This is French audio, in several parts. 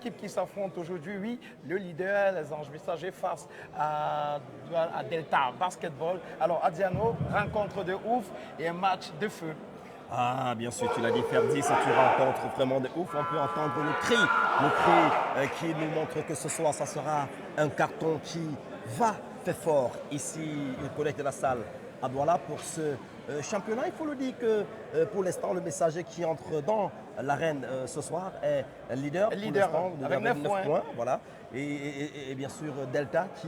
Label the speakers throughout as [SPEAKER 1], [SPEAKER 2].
[SPEAKER 1] équipes qui s'affrontent aujourd'hui. Oui, le leader, les Anges Messagers face à Delta Basketball. Alors, Adiano, rencontre de ouf et un match de feu.
[SPEAKER 2] Ah, bien sûr, tu l'as dit, Ferdi, c'est une rencontre vraiment de ouf. On peut entendre le cri qui nous montre que ce soir, ça sera un carton qui va faire fort. Ici, il connecte la salle à Douala pour ce championnat. Il faut le dire que pour l'instant, le messager qui entre dans l'arène ce soir est leader,
[SPEAKER 1] Avec 9 points.
[SPEAKER 2] Voilà. Et bien sûr, Delta qui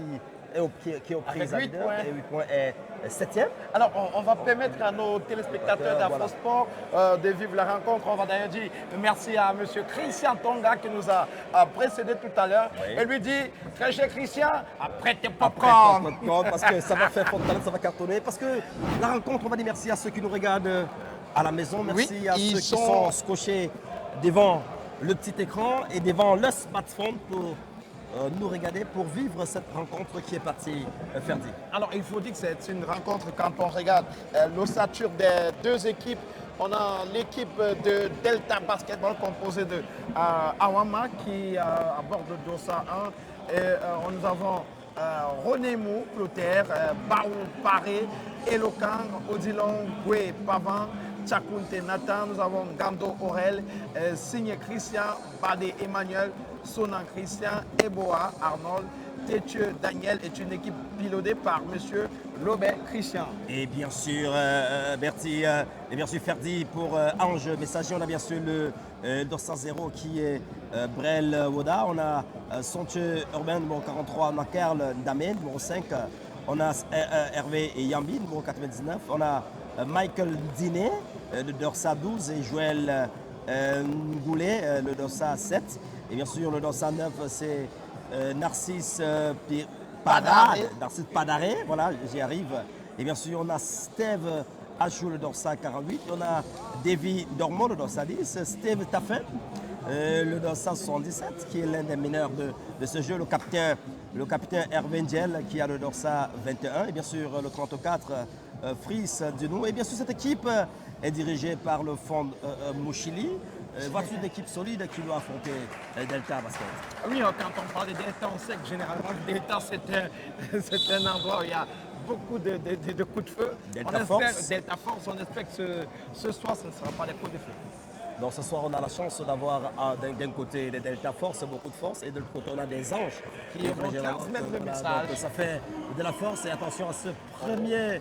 [SPEAKER 2] est aux prises à leader,
[SPEAKER 1] points.
[SPEAKER 2] et 8 points est 7e.
[SPEAKER 1] Alors, on va permettre à nos téléspectateurs d'Afrosport de vivre la rencontre. On va d'ailleurs dire merci à M. Christian Tonga qui nous a précédé tout à l'heure.
[SPEAKER 2] Oui.
[SPEAKER 1] Et lui dit, très cher Christian, après tes popcorn.
[SPEAKER 2] Parce que ça va faire fort, ça va cartonner. Parce que la rencontre, on va dire merci à ceux qui nous regardent à la maison. Merci à ceux qui sont scotchés devant le petit écran et devant le smartphone pour nous regarder, pour vivre cette rencontre qui est partie, Ferdi.
[SPEAKER 1] Alors, il faut dire que c'est une rencontre quand on regarde l'ossature des deux équipes. On a l'équipe de Delta Basketball composée de Awama qui aborde le Dossa 1. Et nous avons René Mou, Clotaire, Baou Paré, Elokang, Odilon, Gwe Pavan, Tchakounte Nathan. Nous avons Gando Aurel, Signe Christian, Badé Emmanuel, Sonan Christian, Eboa Arnold, Tétieux Daniel est une équipe pilotée par M. Lobet Christian.
[SPEAKER 2] Et bien sûr, Bertie, et bien sûr Ferdi pour Ange Messager. On a bien sûr le Dorsa 0 qui est Brel Woda. On a Sonche Urbain numéro 43, on a Karl Ndamé numéro 5. On a Hervé et Yambi numéro 99. On a Michael Diné, le Dorsa 12 et Joël Ngoulet, le Dorsa 7. Et bien sûr, le Dorsa 9, c'est Narcisse Padaré, voilà, j'y arrive. Et bien sûr, on a Steve Achou, le Dorsa 48. On a Davy Dormo, le Dorsa 10. Steve Taffen, le Dorsa 77, qui est l'un des meneurs de ce jeu. Le capitaine Hervé Ndiel, qui a le Dorsa 21. Et bien sûr, le 34, Fris Dunou. Et bien sûr, cette équipe est dirigée par le fond Mouchili. Voici une équipe solide qui doit affronter Delta Basket.
[SPEAKER 1] Oui, quand on parle de Delta, on sait que généralement, Delta, c'est un endroit où il y a beaucoup de coups de feu. Delta Force, on espère que ce soir, ce ne sera pas des coups de feu.
[SPEAKER 2] Donc ce soir, on a la chance d'avoir d'un côté des Delta Force, beaucoup de force, et de l'autre côté, on a des anges
[SPEAKER 1] qui vont transmettre le message.
[SPEAKER 2] Donc, ça fait de la force et attention à cette première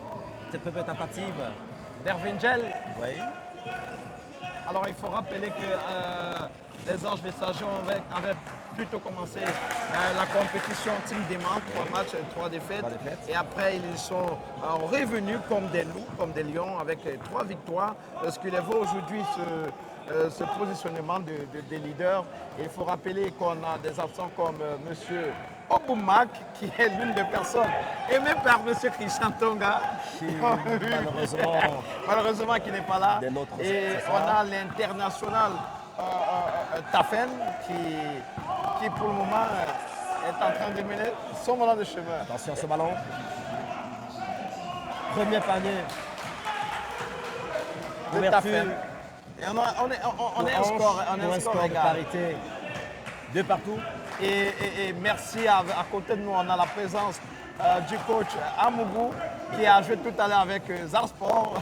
[SPEAKER 2] tentative.
[SPEAKER 1] D'Hervingel.
[SPEAKER 2] Oui.
[SPEAKER 1] Alors, il faut rappeler que les Anges Messagers avaient plutôt commencé la compétition Team Dément, 3 matchs, 3 défaites. Et après, ils sont revenus comme des loups, comme des lions, avec 3 victoires. Ce qui les vaut aujourd'hui ce positionnement des leaders. Et il faut rappeler qu'on a des absents comme M. Oboumak, qui est l'une des personnes aimées par M. Christian Tonga,
[SPEAKER 2] qui
[SPEAKER 1] malheureusement qui n'est pas là. Et on a l'international Tafen qui pour le moment est en train de mener son ballon de chemin.
[SPEAKER 2] Attention à ce ballon. Premier panier.
[SPEAKER 1] De Tafen. Et on est un score
[SPEAKER 2] de parité. De partout.
[SPEAKER 1] Et merci, à côté de nous, on a la présence du coach Amougou qui a joué tout à l'heure avec Zarsport.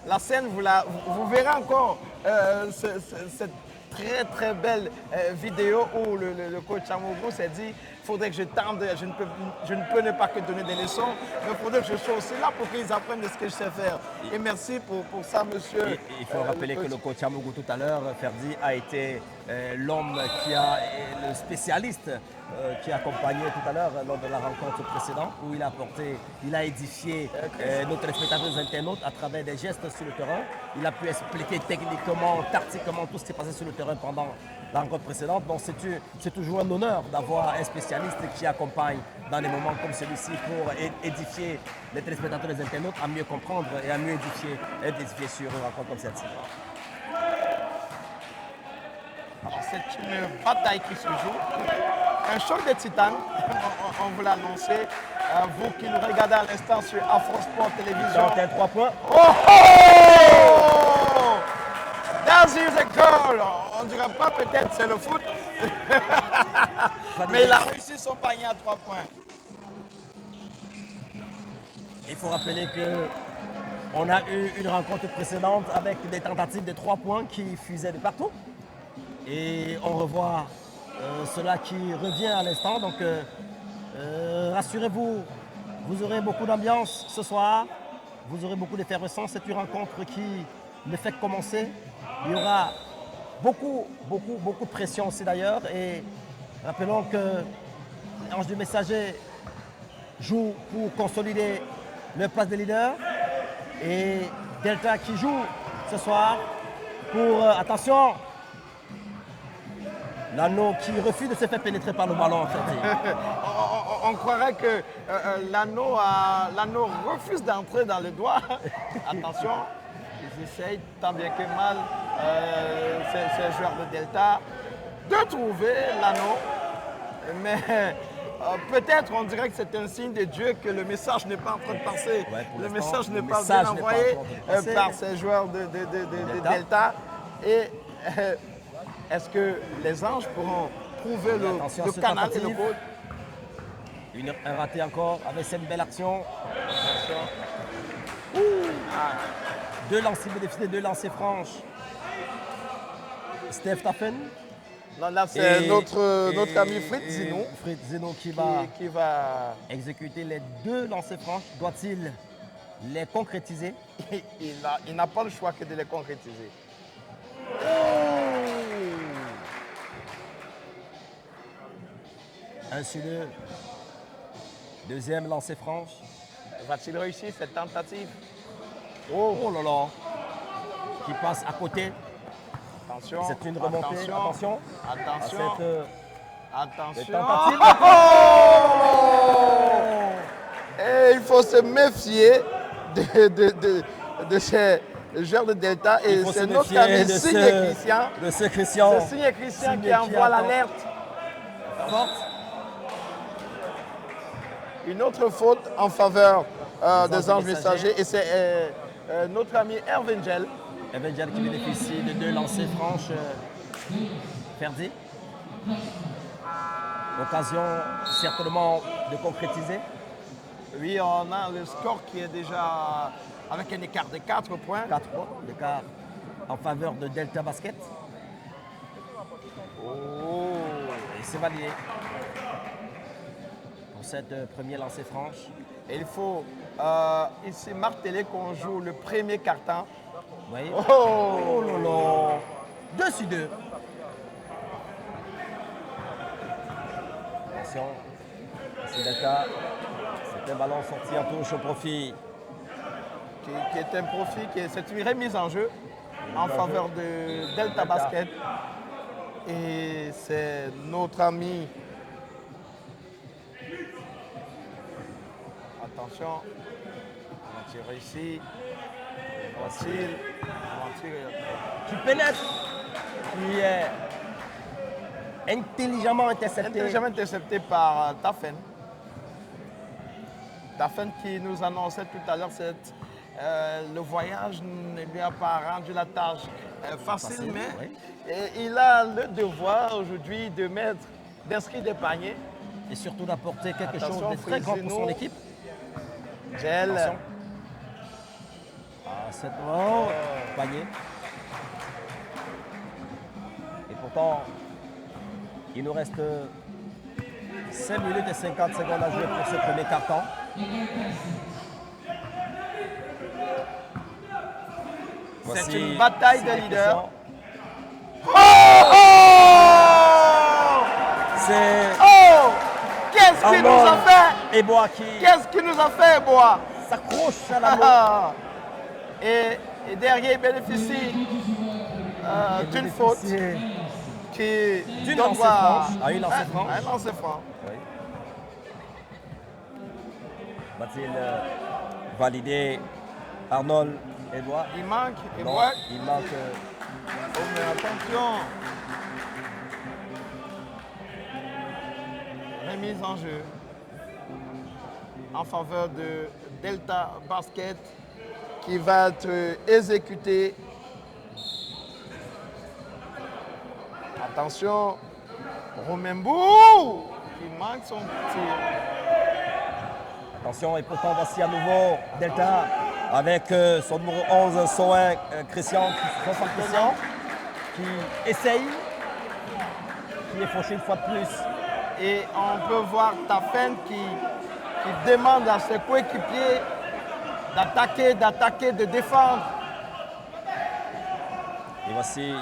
[SPEAKER 1] La scène, vous verrez encore cette très belle vidéo où le coach Amougou s'est dit il faudrait que je tende, je ne peux ne pas que donner des leçons, mais il faudrait que je sois aussi là pour qu'ils apprennent de ce que je sais faire. Et merci pour ça, monsieur.
[SPEAKER 2] Et il faut rappeler que le coach Amougou tout à l'heure, Ferdi, a été l'homme le spécialiste qui a accompagné tout à l'heure lors de la rencontre précédente où il a édifié nos téléspectateurs et internautes à travers des gestes sur le terrain. Il a pu expliquer techniquement, tactiquement tout ce qui s'est passé sur le terrain pendant la rencontre précédente. Donc c'est toujours un honneur d'avoir un spécialiste qui accompagne dans des moments comme celui-ci pour édifier les téléspectateurs et les internautes à mieux comprendre et à mieux édifier sur une rencontre comme celle-ci.
[SPEAKER 1] Alors c'est une bataille qui se joue, un choc de titanes, on vous l'a annoncé. Vous qui nous regardez à l'instant sur Afrosport Télévision.
[SPEAKER 2] Dans tes 3 points.
[SPEAKER 1] Oh oh! That's a goal! On ne dirait pas peut-être c'est le foot, Mais il a réussi son panier à 3 points.
[SPEAKER 2] Il faut rappeler qu'on a eu une rencontre précédente avec des tentatives de 3 points qui fusaient de partout. Et on revoit cela qui revient à l'instant. Donc rassurez-vous, vous aurez beaucoup d'ambiance ce soir. Vous aurez beaucoup d'effervescence. C'est une rencontre qui ne fait que commencer. Il y aura beaucoup de pression aussi d'ailleurs. Et rappelons que l'Ange du Messager joue pour consolider leur place de leader. Et Delta qui joue ce soir pour, attention, l'anneau qui refuse de se faire pénétrer par le ballon en fait.
[SPEAKER 1] On croirait que l'anneau refuse d'entrer dans le doigt. Attention, ils essayent tant bien que mal, ces joueurs de Delta, de trouver l'anneau. Mais peut-être on dirait que c'est un signe de Dieu que le message n'est pas en train de passer.
[SPEAKER 2] Ouais,
[SPEAKER 1] le message n'est pas bien envoyé par ces joueurs de Delta. Et est-ce que les anges pourront trouver le canal et le code?
[SPEAKER 2] Un raté encore avec cette belle action. Deux lancers bénéficiés, deux lancers franches. Steph Taffen.
[SPEAKER 1] Là, c'est notre ami Fritz Zino.
[SPEAKER 2] Fritz Zino qui va exécuter les deux lancers franches. Doit-il les concrétiser?
[SPEAKER 1] Il n'a pas le choix que de les concrétiser.
[SPEAKER 2] Un sur deux. Deuxième lancé franche.
[SPEAKER 1] Va-t-il réussir cette tentative?
[SPEAKER 2] Oh là là. Qui passe à côté.
[SPEAKER 1] Attention.
[SPEAKER 2] C'est une remontée. Attention.
[SPEAKER 1] Attention. Attention.
[SPEAKER 2] Tentative.
[SPEAKER 1] Et il faut se méfier de ces joueurs de Delta. Et c'est notre ami Signe Christian.
[SPEAKER 2] C'est
[SPEAKER 1] Signe Christian qui envoie l'alerte.
[SPEAKER 2] Forte.
[SPEAKER 1] Une autre faute en faveur des Anges Messagers. Et c'est notre ami Ervingel.
[SPEAKER 2] Ervingel qui bénéficie de deux lancers franches. Ferdi. Occasion certainement de concrétiser.
[SPEAKER 1] Oui, on a le score qui est déjà avec un écart de 4 points.
[SPEAKER 2] 4 points d'écart en faveur de Delta Basket. Et c'est validé pour cette première lancée franche.
[SPEAKER 1] Et il faut ici marteler qu'on joue le premier carton.
[SPEAKER 2] Oui. Oh là là. 2 sur 2. Attention. C'est Delta. C'est un ballon sorti en touche au profit.
[SPEAKER 1] Qui est un profit, c'est une remise en jeu en faveur de Delta Basket. Et c'est notre ami. Attention. On va tirer ici. On va tirer.
[SPEAKER 2] Qui pénètre. Qui est intelligemment intercepté.
[SPEAKER 1] Intelligemment intercepté par Taffen. Taffen qui nous annonçait tout à l'heure le voyage ne lui a pas rendu la tâche facile, mais
[SPEAKER 2] oui.
[SPEAKER 1] il a le devoir aujourd'hui d'inscrire des paniers.
[SPEAKER 2] Et surtout d'apporter quelque chose
[SPEAKER 1] Attention,
[SPEAKER 2] de très grand pour son équipe.
[SPEAKER 1] Gel.
[SPEAKER 2] Attention. C'est bon. Panier. Et pourtant, il nous reste 5 minutes et 50 secondes à jouer pour ce premier carton.
[SPEAKER 1] C'est une bataille de leaders.
[SPEAKER 2] C'est
[SPEAKER 1] Qu'est-ce qu'il nous a fait?
[SPEAKER 2] Eboa qui
[SPEAKER 1] Qu'est-ce qu'il nous a fait, Eboa?
[SPEAKER 2] s'accroche à la main.
[SPEAKER 1] Et derrière, il bénéficie d'une faute qui
[SPEAKER 2] D'une
[SPEAKER 1] doit
[SPEAKER 2] lancée franche à une lancée franche.
[SPEAKER 1] Un lancé franc.
[SPEAKER 2] Oui. Va-t-il valider Arnold Eboa?
[SPEAKER 1] Il manque. Et
[SPEAKER 2] Non,
[SPEAKER 1] voilà.
[SPEAKER 2] il manque.
[SPEAKER 1] Oh, mais attention. Remise en jeu en faveur de Delta Basket qui va être exécuté. Attention. Romembou qui manque son tir.
[SPEAKER 2] Attention, et pourtant voici à nouveau Delta avec son numéro 11, Soin Christian, qui essaye, qui est fauché une fois de plus.
[SPEAKER 1] Et on peut voir Tafen qui demande à ses coéquipiers d'attaquer, de défendre.
[SPEAKER 2] Et voici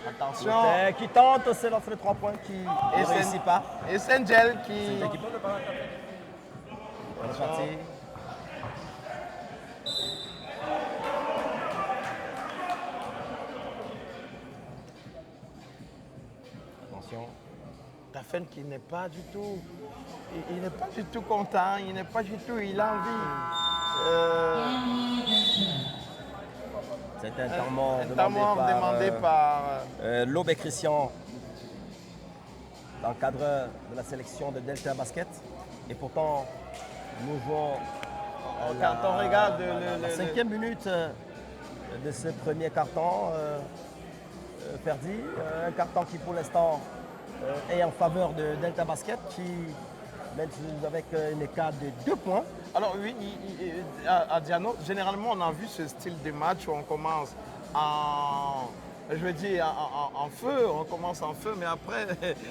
[SPEAKER 1] Attention.
[SPEAKER 2] qui tente, c'est l'offre de 3 points qui ne réussit pas.
[SPEAKER 1] Et Sengel qui...
[SPEAKER 2] Reparti. Attention.
[SPEAKER 1] Tafen qui n'est pas du tout... Il n'est pas du tout content, il n'est pas du tout... Il a envie...
[SPEAKER 2] C'est un temps mort
[SPEAKER 1] demandé par
[SPEAKER 2] Lobe et Christian dans le cadre de la sélection de Delta Basket. Et pourtant, nous jouons
[SPEAKER 1] quand on regarde
[SPEAKER 2] la 5e minute de ce premier carton. Ferdi, un carton qui pour l'instant est en faveur de Delta Basket qui mène avec une écart de 2 points.
[SPEAKER 1] Alors oui, à Diano, généralement on a vu ce style de match où on commence en feu, on commence en feu, mais après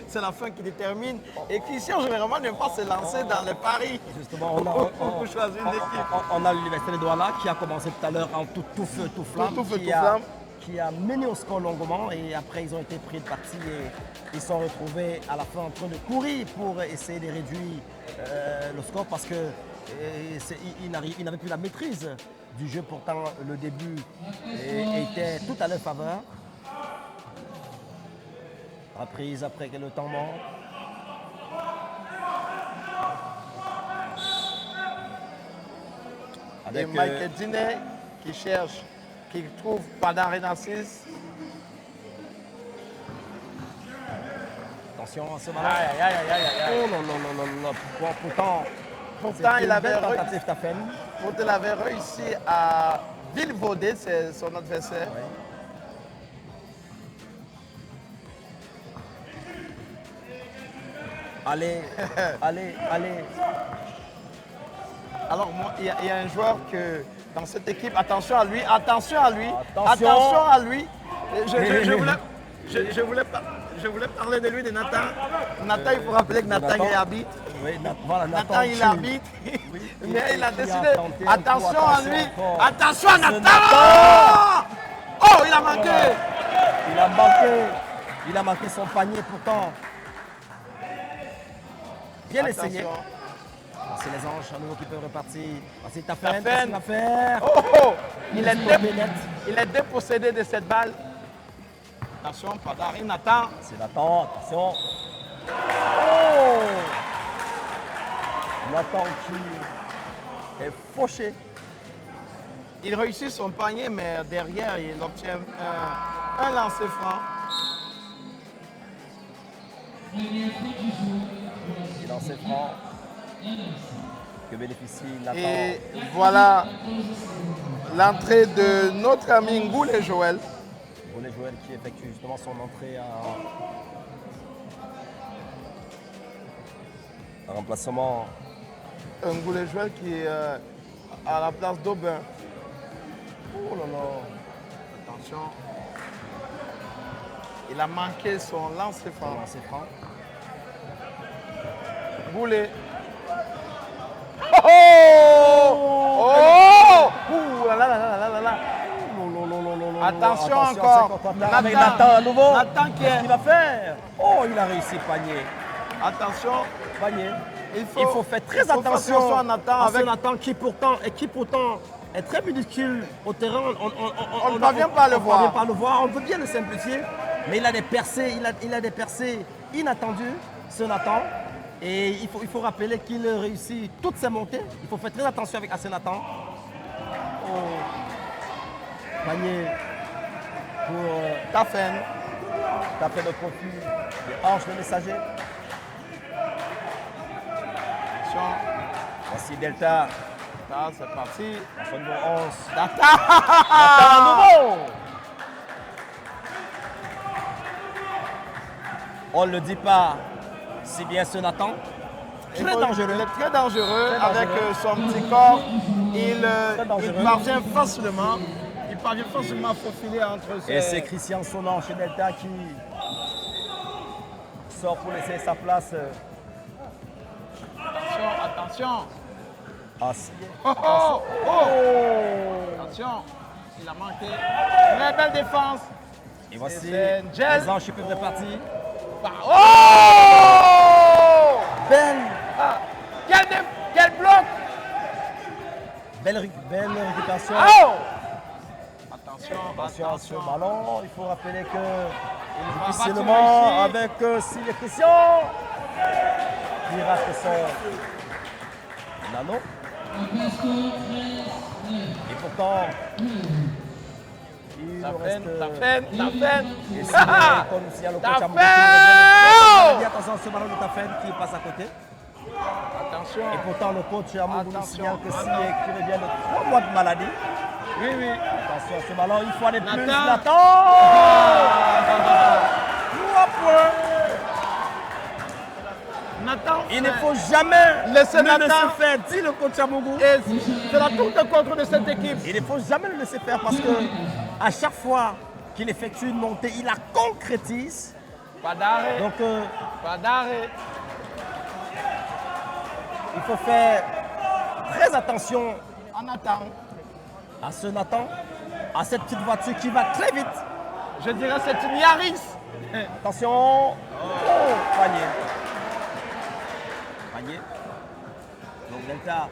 [SPEAKER 1] c'est la fin qui détermine. Et Christian généralement n'aime pas se lancer dans les paris.
[SPEAKER 2] Justement,
[SPEAKER 1] pour choisir une équipe.
[SPEAKER 2] On a l'Université de Douala qui a commencé tout à l'heure en tout feu, tout flamme. Qui a mené au score longuement et après ils ont été pris de partie et ils sont retrouvés à la fin en train de courir pour essayer de réduire le score parce qu'ils n'avaient plus la maîtrise du jeu. Pourtant le début était tout à leur faveur. Reprise après le temps mort.
[SPEAKER 1] Et Michael Diné qui cherche, qui trouve Padarena 6.
[SPEAKER 2] Attention à ce ballon. Oh non. Pourtant
[SPEAKER 1] il avait
[SPEAKER 2] réussi.
[SPEAKER 1] réussi à vilvauder son adversaire.
[SPEAKER 2] Oui. Allez.
[SPEAKER 1] Alors, il y a un joueur que dans cette équipe, attention à lui. Je voulais parler de lui, de Nathan. Nathan, il faut rappeler que Nathan est arbitre.
[SPEAKER 2] Oui,
[SPEAKER 1] Nathan, il est arbitre. Mais il a décidé. Attention à lui. Attention à Nathan. Oh, il a manqué.
[SPEAKER 2] Il a manqué son panier pourtant. Bien essayé. C'est les anges à nouveau qui peuvent repartir. C'est Tafen.
[SPEAKER 1] Oh, il est dépossédé de cette balle. Attention, Padari, Nathan.
[SPEAKER 2] C'est Nathan, attention. Oh, Nathan qui est fauché.
[SPEAKER 1] Il réussit son panier, mais derrière, il obtient un lancer franc.
[SPEAKER 2] Il lancer franc. Que bénéficie Nathan.
[SPEAKER 1] Et voilà l'entrée de notre ami Ngoulé Joël.
[SPEAKER 2] Ngoulé Joël qui effectue justement son entrée en remplacement.
[SPEAKER 1] Ngoulé Joël qui est à la place d'Aubin. Oh là là. Attention. Il a manqué son lancer franc. Ngoulé. Attention encore.
[SPEAKER 2] Nathan à nouveau.
[SPEAKER 1] Nathan
[SPEAKER 2] qu'est-ce qu'il va faire? Oh, il a réussi panier.
[SPEAKER 1] Attention.
[SPEAKER 2] Panier. Il faut faire très attention à Nathan. Avec Nathan qui pourtant est très minuscule au terrain.
[SPEAKER 1] On ne parvient pas à le voir.
[SPEAKER 2] On peut bien le simplifier. Mais il a des percées, il a des percées inattendues, ce Nathan. Et il faut rappeler qu'il réussit toutes ses montées. Il faut faire très attention avec Nathan. Oh. Panier pour
[SPEAKER 1] Tafen.
[SPEAKER 2] Tafen de profil de Ange le Messager.
[SPEAKER 1] Attention.
[SPEAKER 2] Voici Delta.
[SPEAKER 1] C'est parti.
[SPEAKER 2] Son numéro 11.
[SPEAKER 1] Nathan
[SPEAKER 2] à nouveau. On ne le dit pas si bien ce Nathan. Très dangereux.
[SPEAKER 1] Il est très dangereux
[SPEAKER 2] Très
[SPEAKER 1] avec
[SPEAKER 2] dangereux.
[SPEAKER 1] son petit corps. Il
[SPEAKER 2] dangereux.
[SPEAKER 1] parvient facilement. Il parvient facilement à faufiler entre ses...
[SPEAKER 2] Et c'est Christian Sonan chez Delta qui sort pour laisser sa place
[SPEAKER 1] Attention.
[SPEAKER 2] à Sillé.
[SPEAKER 1] Oh, oh, oh. Attention. Il a manqué. Très belle défense.
[SPEAKER 2] Et voici
[SPEAKER 1] c'est Angel.
[SPEAKER 2] les Anges peuvent repartir.
[SPEAKER 1] Oh!
[SPEAKER 2] Belle,
[SPEAKER 1] Ah, quel bloc!
[SPEAKER 2] belle récupération.
[SPEAKER 1] Oh! Attention,
[SPEAKER 2] Attention à ce
[SPEAKER 1] attention.
[SPEAKER 2] ballon. Il faut rappeler que
[SPEAKER 1] va
[SPEAKER 2] difficilement
[SPEAKER 1] battre
[SPEAKER 2] avec Sillé Christian qui rate son nano. Et pourtant, il
[SPEAKER 1] La
[SPEAKER 2] nous
[SPEAKER 1] peine,
[SPEAKER 2] reste.
[SPEAKER 1] la peine.
[SPEAKER 2] Et si, comme si le coach
[SPEAKER 1] Tafen!
[SPEAKER 2] Amogo qui revient, attention à ce ballon de Tafen qui passe à côté.
[SPEAKER 1] Attention.
[SPEAKER 2] Et pourtant, le coach Amogo nous
[SPEAKER 1] Attention,
[SPEAKER 2] signale que
[SPEAKER 1] attention.
[SPEAKER 2] Sillé qui revient de 3 mois de maladie.
[SPEAKER 1] Oui, oui.
[SPEAKER 2] Attention à ce ballon, une fois de plus,
[SPEAKER 1] Nathan.
[SPEAKER 2] Nathan. 3 points.
[SPEAKER 1] Nathan.
[SPEAKER 2] Il ne faut jamais
[SPEAKER 1] Laissez
[SPEAKER 2] le
[SPEAKER 1] Nathan.
[SPEAKER 2] laisser faire, dit le coach Amogo.
[SPEAKER 1] Et c'est la tour de contre de cette équipe.
[SPEAKER 2] Il ne faut jamais le laisser faire parce que à chaque fois qu'il effectue une montée, il la concrétise.
[SPEAKER 1] Pas d'arrêt.
[SPEAKER 2] Donc,
[SPEAKER 1] Pas d'arrêt.
[SPEAKER 2] il faut faire très attention
[SPEAKER 1] On attend.
[SPEAKER 2] à ce Nathan, à cette petite voiture qui va très vite.
[SPEAKER 1] Je dirais c'est une Yaris.
[SPEAKER 2] Attention. Oh, panier. Panier. Donc Delta.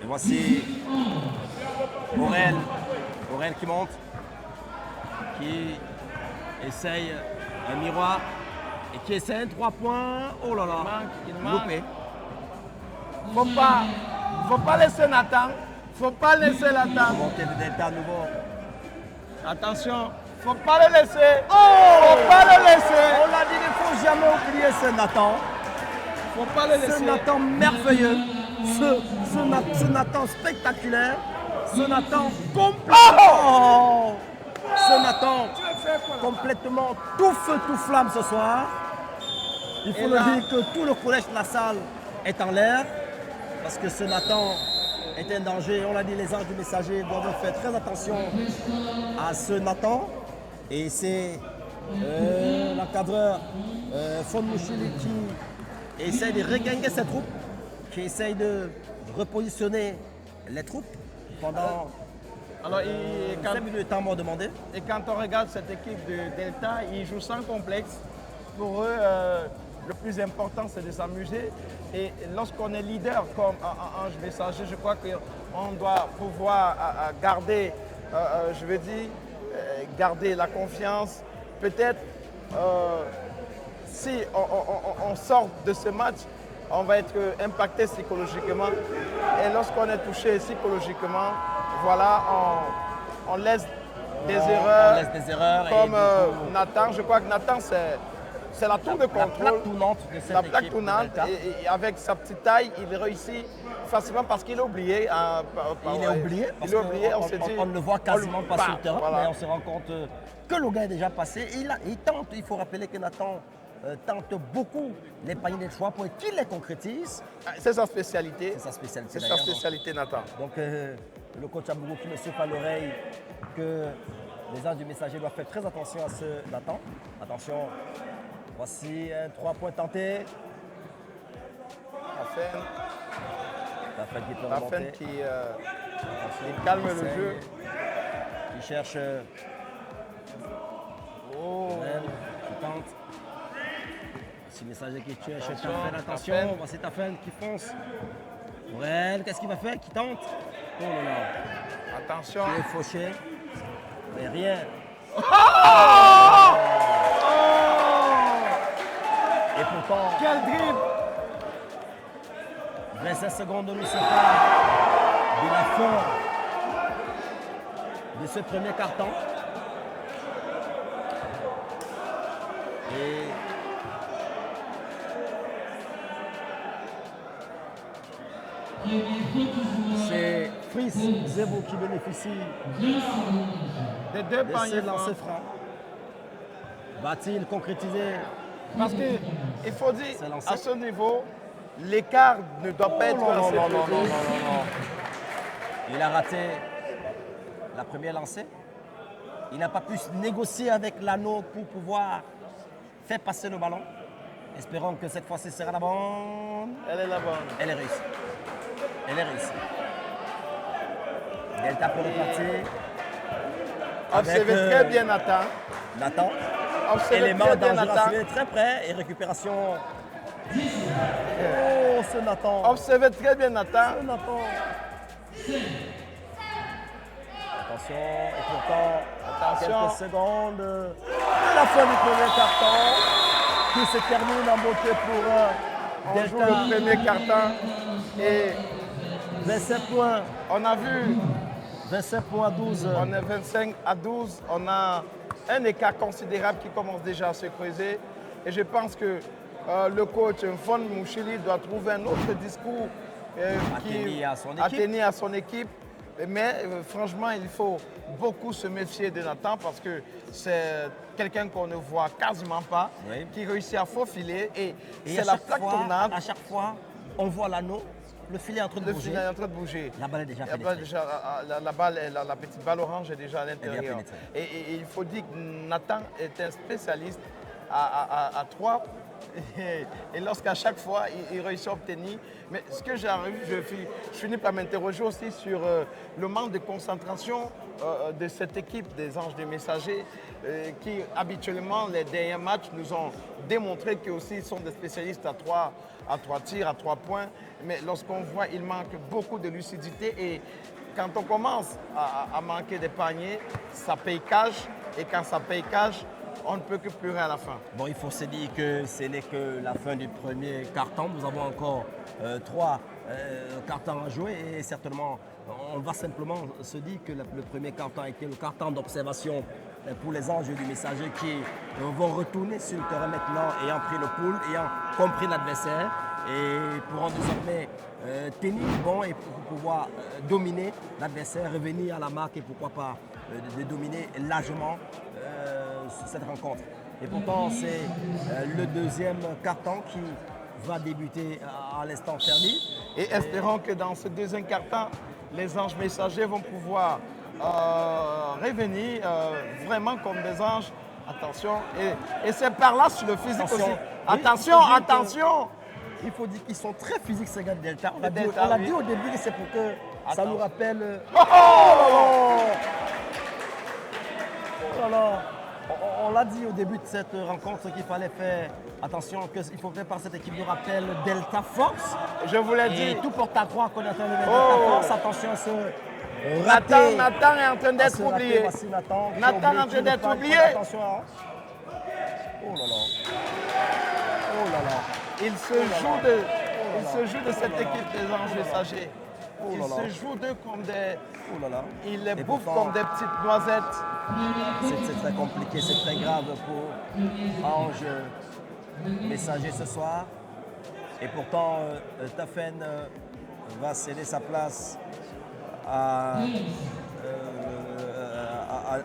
[SPEAKER 2] Et voici Aurel. Aurel qui monte. Qui essaye un miroir. Et qui essaye un 3 points. Oh là là.
[SPEAKER 1] Il manque.
[SPEAKER 2] Loupé.
[SPEAKER 1] Faut pas laisser Nathan. Faut pas laisser Nathan.
[SPEAKER 2] Montée de Delta à nouveau.
[SPEAKER 1] Attention. Faut pas le laisser. Faut pas le laisser.
[SPEAKER 2] On l'a dit, il ne faut jamais oublier ce Nathan.
[SPEAKER 1] Faut pas le
[SPEAKER 2] Ce
[SPEAKER 1] laisser.
[SPEAKER 2] Nathan merveilleux, ce Nathan spectaculaire, ce Nathan complètement, ce Nathan complètement tout feu, tout flamme ce soir. Il faut
[SPEAKER 1] Et
[SPEAKER 2] le
[SPEAKER 1] là-
[SPEAKER 2] dire que tout le collège de la salle est en l'air parce que ce Nathan est un danger. On l'a dit, les anges du messager doivent faire très attention à ce Nathan. Et c'est l'encadreur Fon Mouchili qui essaie de regagner ses troupes, qui essaye de repositionner les troupes pendant
[SPEAKER 1] Alors,
[SPEAKER 2] 5 minutes de temps m'a demandé.
[SPEAKER 1] et quand on regarde cette équipe de Delta, ils jouent sans complexe. Pour eux, le plus important, c'est de s'amuser. Et lorsqu'on est leader comme Ange Messager, je crois qu'on doit pouvoir garder, je veux dire, garder la confiance. Peut-être, si on sort de ce match, on va être impacté psychologiquement. Et lorsqu'on est touché psychologiquement, voilà, on laisse des erreurs.
[SPEAKER 2] On laisse des erreurs. Et
[SPEAKER 1] Comme
[SPEAKER 2] du coup,
[SPEAKER 1] Nathan, je crois que Nathan, c'est la tour de
[SPEAKER 2] la
[SPEAKER 1] contrôle.
[SPEAKER 2] plaque tournante de cette
[SPEAKER 1] La plaque
[SPEAKER 2] équipe
[SPEAKER 1] tournante,
[SPEAKER 2] de Delta.
[SPEAKER 1] et avec sa petite taille, il réussit facilement parce qu'il est oublié.
[SPEAKER 2] Il est oublié parce
[SPEAKER 1] Il est oublié, on s'est dit.
[SPEAKER 2] on ne le voit quasiment pas sur le terrain,
[SPEAKER 1] voilà.
[SPEAKER 2] mais on se rend compte que le gars est déjà passé. Et il tente, il faut rappeler que Nathan tente beaucoup les paniers de choix pour qu'il les concrétise.
[SPEAKER 1] C'est sa spécialité.
[SPEAKER 2] C'est sa spécialité
[SPEAKER 1] C'est sa
[SPEAKER 2] d'ailleurs.
[SPEAKER 1] spécialité, Nathan.
[SPEAKER 2] Donc le coach Amougou qui me souffle à l'oreille que les anges du messager doivent faire très attention à ce Nathan. Attention, voici un 3 points tenté.
[SPEAKER 1] Tafen,
[SPEAKER 2] Tafen qui peut
[SPEAKER 1] Tafen
[SPEAKER 2] remonter.
[SPEAKER 1] qui
[SPEAKER 2] Attention,
[SPEAKER 1] il calme le
[SPEAKER 2] essaye,
[SPEAKER 1] jeu.
[SPEAKER 2] Qui cherche Morel, qui tente. Voici le messager qui cherche
[SPEAKER 1] Attention,
[SPEAKER 2] Tafen, attention.
[SPEAKER 1] Tafen.
[SPEAKER 2] Voici Tafen qui fonce. Morel, qu'est-ce qu'il va faire? Qui tente? Oh là là.
[SPEAKER 1] Attention.
[SPEAKER 2] Il est fauché. Mais rien. Et pourtant,
[SPEAKER 1] Quel dribble!
[SPEAKER 2] 25 secondes nous séparent de la fin de ce premier carton. Et c'est Fris Zebo qui bénéficie
[SPEAKER 1] Des deux
[SPEAKER 2] de
[SPEAKER 1] paniers
[SPEAKER 2] ce lancer
[SPEAKER 1] francs.
[SPEAKER 2] franc. Va-t-il concrétiser?
[SPEAKER 1] Parce qu'il faut dire,
[SPEAKER 2] C'est lancé.
[SPEAKER 1] à ce niveau, l'écart ne doit pas être
[SPEAKER 2] non,
[SPEAKER 1] assez
[SPEAKER 2] non,
[SPEAKER 1] petit.
[SPEAKER 2] non. Il a raté la première lancée. Il n'a pas pu négocier avec l'anneau pour pouvoir faire passer le ballon. Espérons que cette fois-ci sera la bonne.
[SPEAKER 1] Elle est la bonne.
[SPEAKER 2] Elle est réussie. Elle est réussie. Delta pour repartir.
[SPEAKER 1] Observez très bien Nathan.
[SPEAKER 2] Nathan.
[SPEAKER 1] Observez
[SPEAKER 2] Élément
[SPEAKER 1] très bien
[SPEAKER 2] dangereux à
[SPEAKER 1] Nathan.
[SPEAKER 2] suivre, très près. Et récupération. Oh, ce Nathan.
[SPEAKER 1] Observez très bien Nathan.
[SPEAKER 2] Ce Nathan. Attention, et pourtant,
[SPEAKER 1] Attention.
[SPEAKER 2] quelques secondes de la fin du premier carton qui se termine en beauté pour
[SPEAKER 1] On joue
[SPEAKER 2] Delta.
[SPEAKER 1] le premier carton et
[SPEAKER 2] 27 points,
[SPEAKER 1] on a vu,
[SPEAKER 2] 27 points à 12.
[SPEAKER 1] on est 25 à 12. On a un écart considérable qui commence déjà à se creuser. Et je pense que le coach Von Mouchili doit trouver un autre discours
[SPEAKER 2] Attenir à son équipe.
[SPEAKER 1] attenir à son équipe. Mais franchement, il faut beaucoup se méfier de Nathan parce que c'est quelqu'un qu'on ne voit quasiment pas,
[SPEAKER 2] Oui.
[SPEAKER 1] qui réussit à faufiler et,
[SPEAKER 2] Et
[SPEAKER 1] c'est
[SPEAKER 2] à
[SPEAKER 1] la
[SPEAKER 2] chaque
[SPEAKER 1] plaque
[SPEAKER 2] fois,
[SPEAKER 1] tournante.
[SPEAKER 2] à chaque fois, on voit l'anneau, le filet est en train de
[SPEAKER 1] Le
[SPEAKER 2] bouger.
[SPEAKER 1] filet est en train de bouger.
[SPEAKER 2] La balle est déjà
[SPEAKER 1] La balle,
[SPEAKER 2] pénétrée.
[SPEAKER 1] déjà, la balle, la petite balle orange est déjà à l'intérieur.
[SPEAKER 2] pénétrée.
[SPEAKER 1] Et il faut dire que Nathan est un spécialiste à 3. Et lorsqu'à chaque fois, il réussit à obtenir. Mais ce que j'arrive, je finis par m'interroger aussi sur le manque de concentration de cette équipe des Anges des Messagers qui, habituellement, les derniers matchs nous ont démontré qu'eux aussi ils sont des spécialistes à 3 tirs, à 3 points. Mais lorsqu'on voit, il manque beaucoup de lucidité et quand on commence à manquer des paniers, ça paye cash. Et quand ça paye cash, on ne peut que pleurer à la fin.
[SPEAKER 2] Bon, il faut se dire que ce n'est que la fin du premier carton. Nous avons encore 3 cartons à jouer et certainement, on va simplement se dire que le premier carton a été le carton d'observation pour les Anges du Messager qui vont retourner sur le terrain maintenant ayant pris le pool, ayant compris l'adversaire et pourront désormais tenir bon et pour pouvoir dominer l'adversaire, revenir à la marque et pourquoi pas de dominer largement cette rencontre. Et pourtant, c'est le deuxième carton qui va débuter à l'instant permis.
[SPEAKER 1] Et espérons que dans ce deuxième carton, les Anges Messagers vont pouvoir revenir vraiment comme des anges. Attention, et c'est par là sur le physique
[SPEAKER 2] Attention.
[SPEAKER 1] aussi.
[SPEAKER 2] Oui,
[SPEAKER 1] Attention,
[SPEAKER 2] il faut dire que-
[SPEAKER 1] attention.
[SPEAKER 2] Il faut dire qu'ils sont très physiques, ces gars de Delta. On l'a dit,
[SPEAKER 1] Delta, oui.
[SPEAKER 2] dit au début que c'est pour que ça
[SPEAKER 1] Attends.
[SPEAKER 2] nous rappelle.
[SPEAKER 1] Oh, oh
[SPEAKER 2] Oh là là. On l'a dit au début de cette rencontre qu'il fallait faire attention, qu'il faut faire par cette équipe nous rappelle Delta Force.
[SPEAKER 1] Je vous l'ai
[SPEAKER 2] Et
[SPEAKER 1] dit.
[SPEAKER 2] tout porte à croire qu'on est en train de mettre
[SPEAKER 1] Oh.
[SPEAKER 2] Delta Force. Attention à ce
[SPEAKER 1] Nathan est en train d'être oublié.
[SPEAKER 2] Voici Nathan. qui
[SPEAKER 1] Nathan
[SPEAKER 2] oublie,
[SPEAKER 1] est en
[SPEAKER 2] qui
[SPEAKER 1] train
[SPEAKER 2] ne
[SPEAKER 1] d'être
[SPEAKER 2] pas
[SPEAKER 1] oublié.
[SPEAKER 2] prendre Attention. Hein. Oh là là. Oh là là.
[SPEAKER 1] Il se joue de cette équipe des Anges Messagers.
[SPEAKER 2] Oh
[SPEAKER 1] Il
[SPEAKER 2] là là.
[SPEAKER 1] se joue d'eux comme des.
[SPEAKER 2] Oh là là.
[SPEAKER 1] Il les
[SPEAKER 2] Et
[SPEAKER 1] bouffe
[SPEAKER 2] pourtant,
[SPEAKER 1] comme des petites noisettes.
[SPEAKER 2] C'est très compliqué, c'est très grave pour Ange Messager ce soir. Et pourtant, Tafen va céder sa place à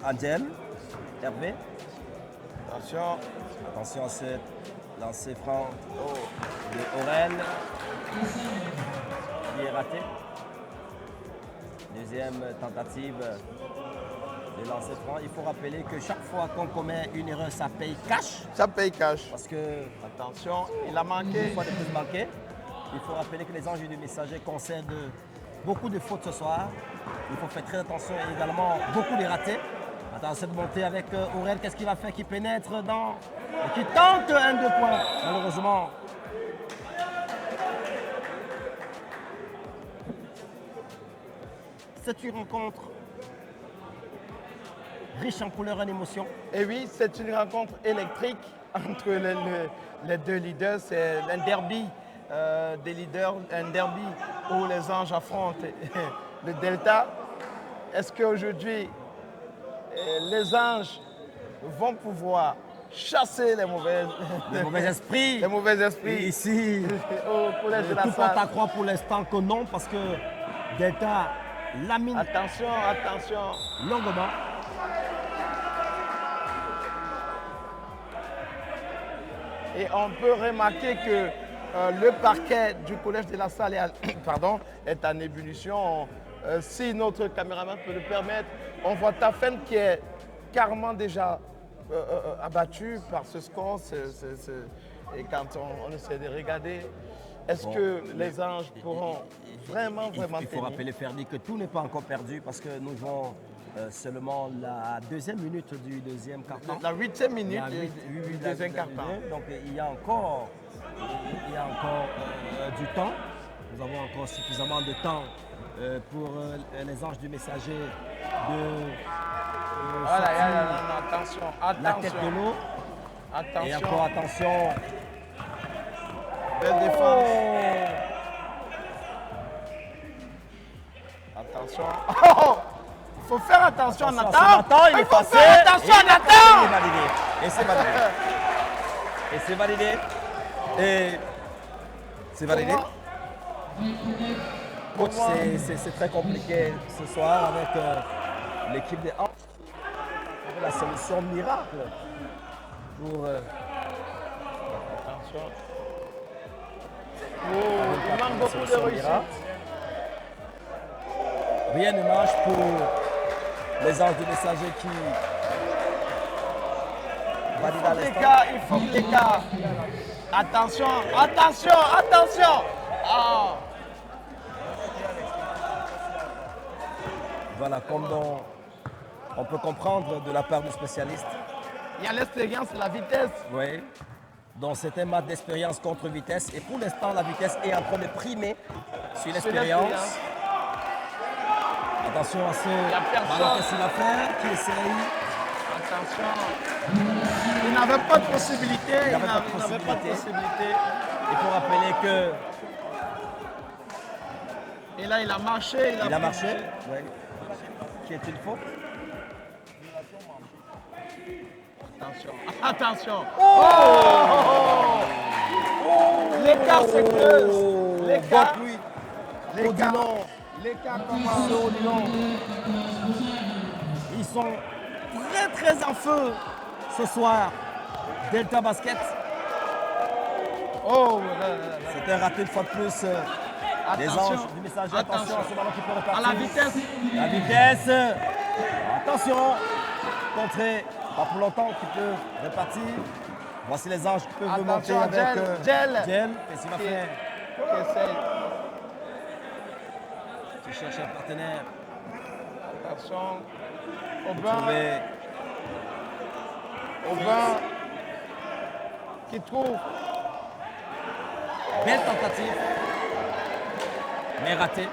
[SPEAKER 2] Angel, Hervé.
[SPEAKER 1] Attention.
[SPEAKER 2] Attention à ce lancer franc de Aurel qui est raté. Deuxième tentative de lancer franc. Il faut rappeler que chaque fois qu'on commet une erreur, ça paye cash.
[SPEAKER 1] Ça paye cash.
[SPEAKER 2] Parce que
[SPEAKER 1] Attention, il a
[SPEAKER 2] une
[SPEAKER 1] manqué.
[SPEAKER 2] fois de plus manqué, il faut rappeler que les Anges du Messager concèdent beaucoup de fautes ce soir. Il faut faire très attention et également beaucoup de ratés. Attention de monter avec Aurel. Qu'est-ce qu'il va faire? Qui pénètre dans. Et qui tente 1-2 points. Malheureusement. C'est une rencontre riche en couleurs et en émotions.
[SPEAKER 1] Et oui, c'est une rencontre électrique entre les deux leaders. C'est un derby des leaders, un derby où les Anges affrontent le Delta. Est-ce qu'aujourd'hui, les Anges vont pouvoir chasser les mauvais
[SPEAKER 2] esprits.
[SPEAKER 1] les mauvais
[SPEAKER 2] Et
[SPEAKER 1] esprits
[SPEAKER 2] ici,
[SPEAKER 1] au collège de la
[SPEAKER 2] tout porte à
[SPEAKER 1] salle?
[SPEAKER 2] croire pour l'instant que non, parce que Delta lamine
[SPEAKER 1] Attention, attention.
[SPEAKER 2] longuement.
[SPEAKER 1] Et on peut remarquer que le parquet du collège de la Salle pardon, est en ébullition. Si notre caméraman peut le permettre, on voit Tafen qui est carrément déjà abattu par ce score. Et quand on essaie de regarder, est-ce que les anges pourront vraiment
[SPEAKER 2] Il faut
[SPEAKER 1] tenir?
[SPEAKER 2] rappeler, Ferdi, que tout n'est pas encore perdu parce que nous jouons seulement la deuxième minute du deuxième quart-temps.
[SPEAKER 1] La 8e minute
[SPEAKER 2] Il y a
[SPEAKER 1] du deuxième quart-temps.
[SPEAKER 2] Donc il y a encore, du temps. Nous avons encore suffisamment de temps pour les anges du messager de sortir
[SPEAKER 1] Attention,
[SPEAKER 2] la tête de
[SPEAKER 1] attention.
[SPEAKER 2] l'eau.
[SPEAKER 1] Attention.
[SPEAKER 2] Et encore attention.
[SPEAKER 1] Belle défense. Attention. Oh! Il faut faire attention à Nathan.
[SPEAKER 2] Il est
[SPEAKER 1] faut
[SPEAKER 2] passé.
[SPEAKER 1] faire attention à
[SPEAKER 2] Il est
[SPEAKER 1] Nathan.
[SPEAKER 2] validé. Et c'est validé. Et c'est validé. Et c'est validé. Coach, c'est très compliqué ce soir avec l'équipe des Anges. La solution miracle pour.
[SPEAKER 1] Attention. Il manque beaucoup de réussite.
[SPEAKER 2] Rien ne marche pour les anges du messager qui valident à l'instant.
[SPEAKER 1] Il faut l'écart. Attention, attention, attention. Ah.
[SPEAKER 2] Voilà, comme on peut comprendre de la part du spécialiste.
[SPEAKER 1] Il y a l'expérience et la vitesse.
[SPEAKER 2] Oui. Donc c'est un match d'expérience contre vitesse. Et pour l'instant, la vitesse est en train de primer sur l'expérience. Attention à ce ballon qu'il a fait, qui essaye.
[SPEAKER 1] Attention. Il n'avait pas de possibilité.
[SPEAKER 2] Il n'avait pas de possibilité. Il faut rappeler que.
[SPEAKER 1] Et là, il a marché.
[SPEAKER 2] Il a marché. Oui. Qui est une faute.
[SPEAKER 1] Attention. Attention. Oh! L'écart se creuse. L'écart. L'écart commence.
[SPEAKER 2] Ils sont très en feu ce soir. Delta Basket.
[SPEAKER 1] Oh!
[SPEAKER 2] C'est un raté une fois de plus. Les anges du messager. Attention à ce ballon qui peut repartir.
[SPEAKER 1] À la vitesse.
[SPEAKER 2] La vitesse. Attention. Contré. Pas pour longtemps qui peut repartir. Voici les anges qui peuvent remonter avec
[SPEAKER 1] Gel.
[SPEAKER 2] Et s'il va faire.
[SPEAKER 1] Qui essaye.
[SPEAKER 2] Tu cherches un partenaire.
[SPEAKER 1] Attention. Aubin. Qui trouve.
[SPEAKER 2] Belle tentative. Mais ratée.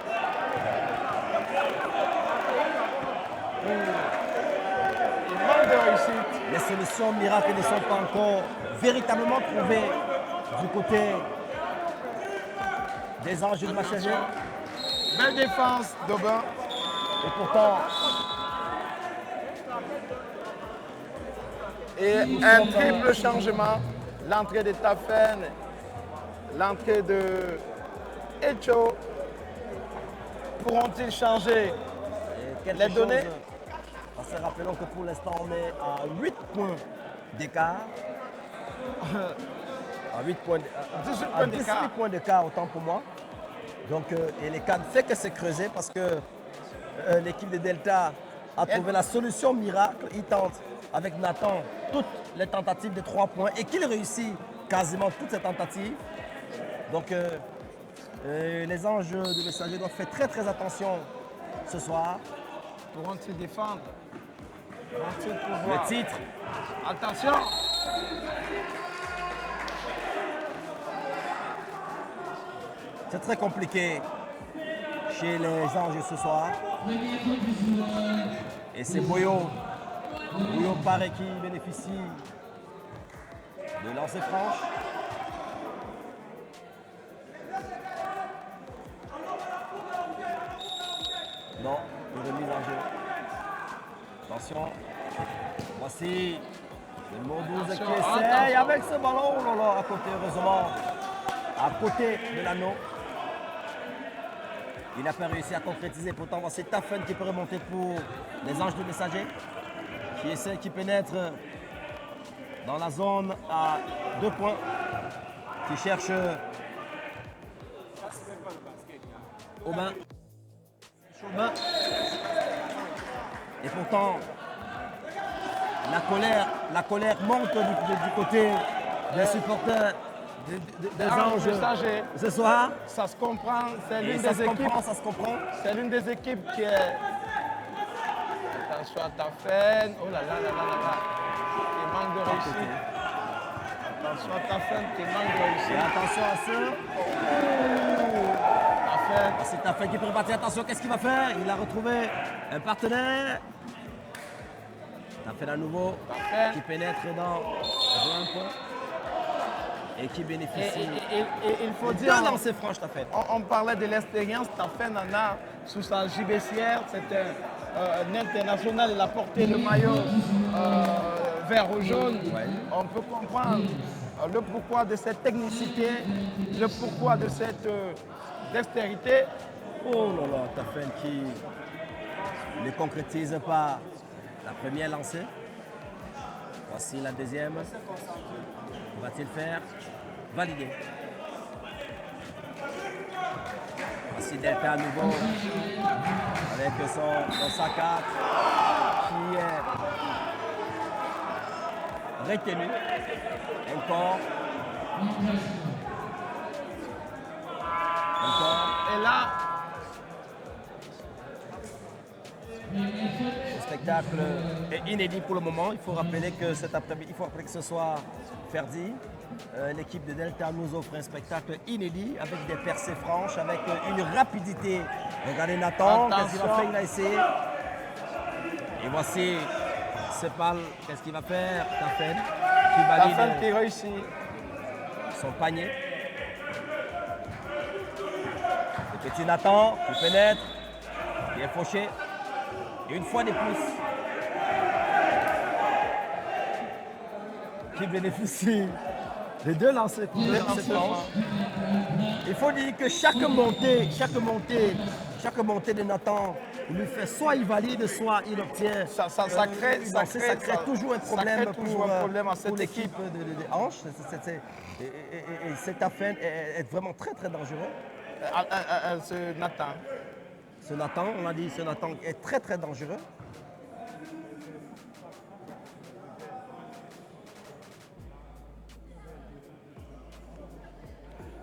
[SPEAKER 1] Il manque de réussite.
[SPEAKER 2] Les solutions miracles ne sont pas encore véritablement trouvées du côté des anges du messager.
[SPEAKER 1] Belle défense d'Aubin.
[SPEAKER 2] Et pourtant,
[SPEAKER 1] un triple changement. L'entrée de Tafen, l'entrée de Echo. Pourront-ils changer les données?
[SPEAKER 2] Parce que rappelons que pour l'instant, on est à 8 points d'écart. À 8 points, 18 points d'écart, autant pour moi. Donc, et l'écart ne fait que se creuser parce que l'équipe de Delta a trouvé la solution miracle. Il tente avec Nathan toutes les tentatives de 3 points et qu'il réussit quasiment toutes ces tentatives. Donc, les anges du messager doivent faire très attention ce soir.
[SPEAKER 1] Pourront-ils défendre? Pourront-ils pouvoir?
[SPEAKER 2] Le titre.
[SPEAKER 1] Attention!
[SPEAKER 2] C'est très compliqué chez les anges ce soir. Et c'est Boyo Paré qui bénéficie de lancer franche. Non, une remise en jeu. Attention. Voici le numéro 12 qui essaye avec ce ballon. Oh là là, à côté, heureusement. À côté de l'anneau. Il n'a pas réussi à concrétiser. Pourtant, voici Tafen qui peut remonter pour les anges du messager. Qui essaie, qui pénètre dans la zone à 2 points qui cherche Aubin. Aubin. Et pourtant, la colère monte du côté des supporters des Anges
[SPEAKER 1] Messager.
[SPEAKER 2] ce soir.
[SPEAKER 1] Ça se comprend, c'est l'une
[SPEAKER 2] Ça
[SPEAKER 1] des équipes.
[SPEAKER 2] ça se comprend.
[SPEAKER 1] C'est l'une des équipes qui est. Attention à Tafen. Oh là là là là là là. Qui manque de réussite. Attention à Tafen qui manque de
[SPEAKER 2] Et
[SPEAKER 1] réussite.
[SPEAKER 2] attention à ce.
[SPEAKER 1] Tafen.
[SPEAKER 2] C'est Tafen qui peut repartir. Attention, qu'est-ce qu'il va faire? Il a retrouvé un partenaire. Tafen à nouveau.
[SPEAKER 1] Tafen.
[SPEAKER 2] Qui pénètre dans un point. Et qui bénéficie.
[SPEAKER 1] Et il faut
[SPEAKER 2] Deux
[SPEAKER 1] dire.
[SPEAKER 2] lancers franches, Tafen.
[SPEAKER 1] On parlait de l'expérience. Tafen en a sous sa gibecière. C'est un international. Il a porté le maillot vert ou jaune.
[SPEAKER 2] Ouais.
[SPEAKER 1] On peut comprendre le pourquoi de cette technicité, le pourquoi de cette dextérité.
[SPEAKER 2] Oh là là, Tafen qui ne concrétise pas la première lancée. Voici la deuxième. Va-t-il faire? Valider. Voici Delta à nouveau avec son sac 4 qui est retenu. Encore.
[SPEAKER 1] Et là,
[SPEAKER 2] Le spectacle est inédit pour le moment. Il faut rappeler que cet après-midi, il faut rappeler que ce soir, Ferdi, l'équipe de Delta nous offre un spectacle inédit avec des percées franches, avec une rapidité. Regardez Nathan, qu'est-ce qu'il va faire? Il a essayé. Et voici Sepal, qu'est-ce qu'il va faire? Tafen qui
[SPEAKER 1] Tafen
[SPEAKER 2] valide
[SPEAKER 1] qui réussit.
[SPEAKER 2] son panier. Le petit Nathan qui pénètre, qui est fauché. Et une fois de plus, qui bénéficie des deux lancers franches. Il faut dire que chaque montée de Nathan lui fait soit il valide, soit il obtient.
[SPEAKER 1] Ça crée
[SPEAKER 2] toujours un problème
[SPEAKER 1] à cette
[SPEAKER 2] pour
[SPEAKER 1] équipe.
[SPEAKER 2] l'équipe de Hanche. Et cette affaire est vraiment très très dangereux.
[SPEAKER 1] Ce Nathan.
[SPEAKER 2] Ce Nathan, on a dit, ce Nathan est très très dangereux.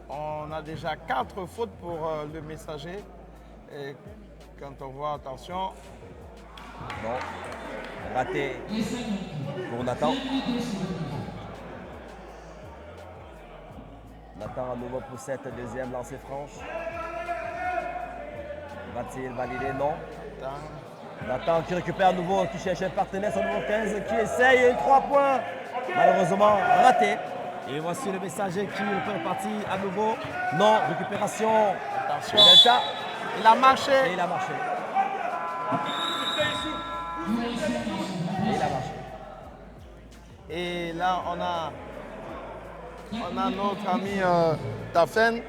[SPEAKER 1] On a déjà 4 fautes pour le messager. Et quand on voit, attention,
[SPEAKER 2] Bon, raté pour Nathan. Nathan à nouveau pour cette deuxième lancée franche. Va-t-il valider? Non. Nathan qui récupère à nouveau, qui cherche un partenaire, son numéro 15 qui essaye 3 points. Malheureusement raté. Et voici le messager qui peut repartir à nouveau. Non, récupération.
[SPEAKER 1] attention.
[SPEAKER 2] Delta.
[SPEAKER 1] Il a marché.
[SPEAKER 2] Et il a marché. Et il a marché.
[SPEAKER 1] Et là, on a notre ami Tafen.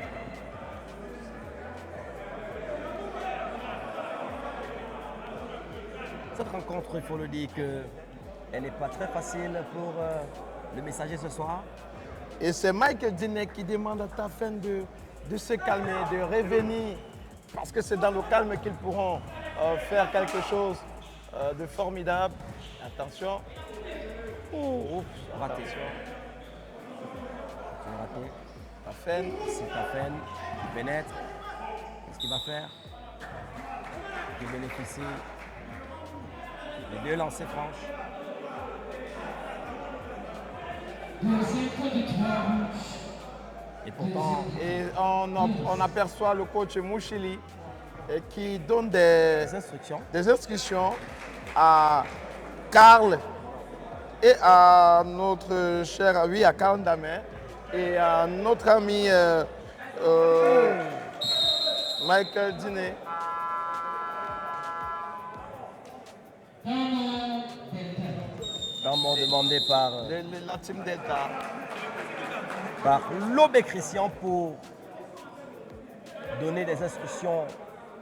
[SPEAKER 2] Cette rencontre, il faut le dire, elle n'est pas très facile pour le messager ce soir.
[SPEAKER 1] Et c'est Michael Dinet qui demande à Tafen de se calmer, de revenir. Parce que c'est dans le calme qu'ils pourront faire quelque chose de formidable. Attention. Oups,
[SPEAKER 2] Raté.
[SPEAKER 1] attention.
[SPEAKER 2] C'est raté.
[SPEAKER 1] Tafen.
[SPEAKER 2] C'est Tafen qui pénètre. Qu'est-ce qu'il va faire? Qui bénéficie les deux lancers franches. Et pourtant,
[SPEAKER 1] Et on aperçoit le coach Mouchili qui donne des instructions à Karl et à notre cher ami, à Karl Damer et à notre ami Michael Dinet.
[SPEAKER 2] Vraiment demandé par
[SPEAKER 1] La team Delta.
[SPEAKER 2] Lobé Christian pour donner des instructions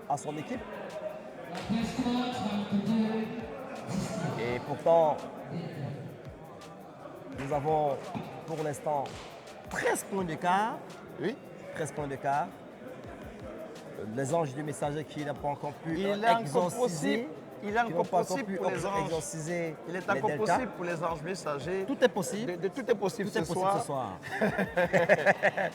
[SPEAKER 2] à son équipe. Et pourtant, Nous avons pour l'instant 13 points d'écart.
[SPEAKER 1] Oui.
[SPEAKER 2] 13 points d'écart. Les anges du messager qui n'a pas encore pu
[SPEAKER 1] Il est encore
[SPEAKER 2] exorciser.
[SPEAKER 1] possible. Il est encore possible pour les anges.
[SPEAKER 2] Exorciser
[SPEAKER 1] Il est
[SPEAKER 2] les
[SPEAKER 1] encore
[SPEAKER 2] deltas.
[SPEAKER 1] possible pour les anges messagers.
[SPEAKER 2] Tout est possible.
[SPEAKER 1] Tout est possible,
[SPEAKER 2] Tout est
[SPEAKER 1] ce
[SPEAKER 2] possible
[SPEAKER 1] soir.
[SPEAKER 2] ce soir.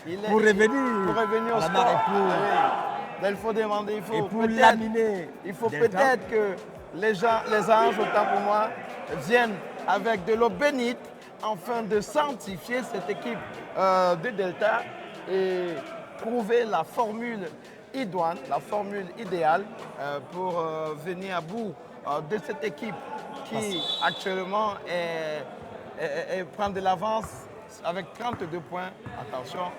[SPEAKER 1] Il est-
[SPEAKER 2] Pour revenir
[SPEAKER 1] Pour revenir au
[SPEAKER 2] à la
[SPEAKER 1] sport.
[SPEAKER 2] marée pour-
[SPEAKER 1] Oui. Là, il faut demander,
[SPEAKER 2] Et pour laminer.
[SPEAKER 1] il faut
[SPEAKER 2] Delta.
[SPEAKER 1] peut-être que les anges, autant pour moi, viennent avec de l'eau bénite afin de sanctifier cette équipe de Delta et trouver la formule idoine, la formule idéale pour venir à bout de cette équipe qui actuellement prend de l'avance avec 32 points. Attention,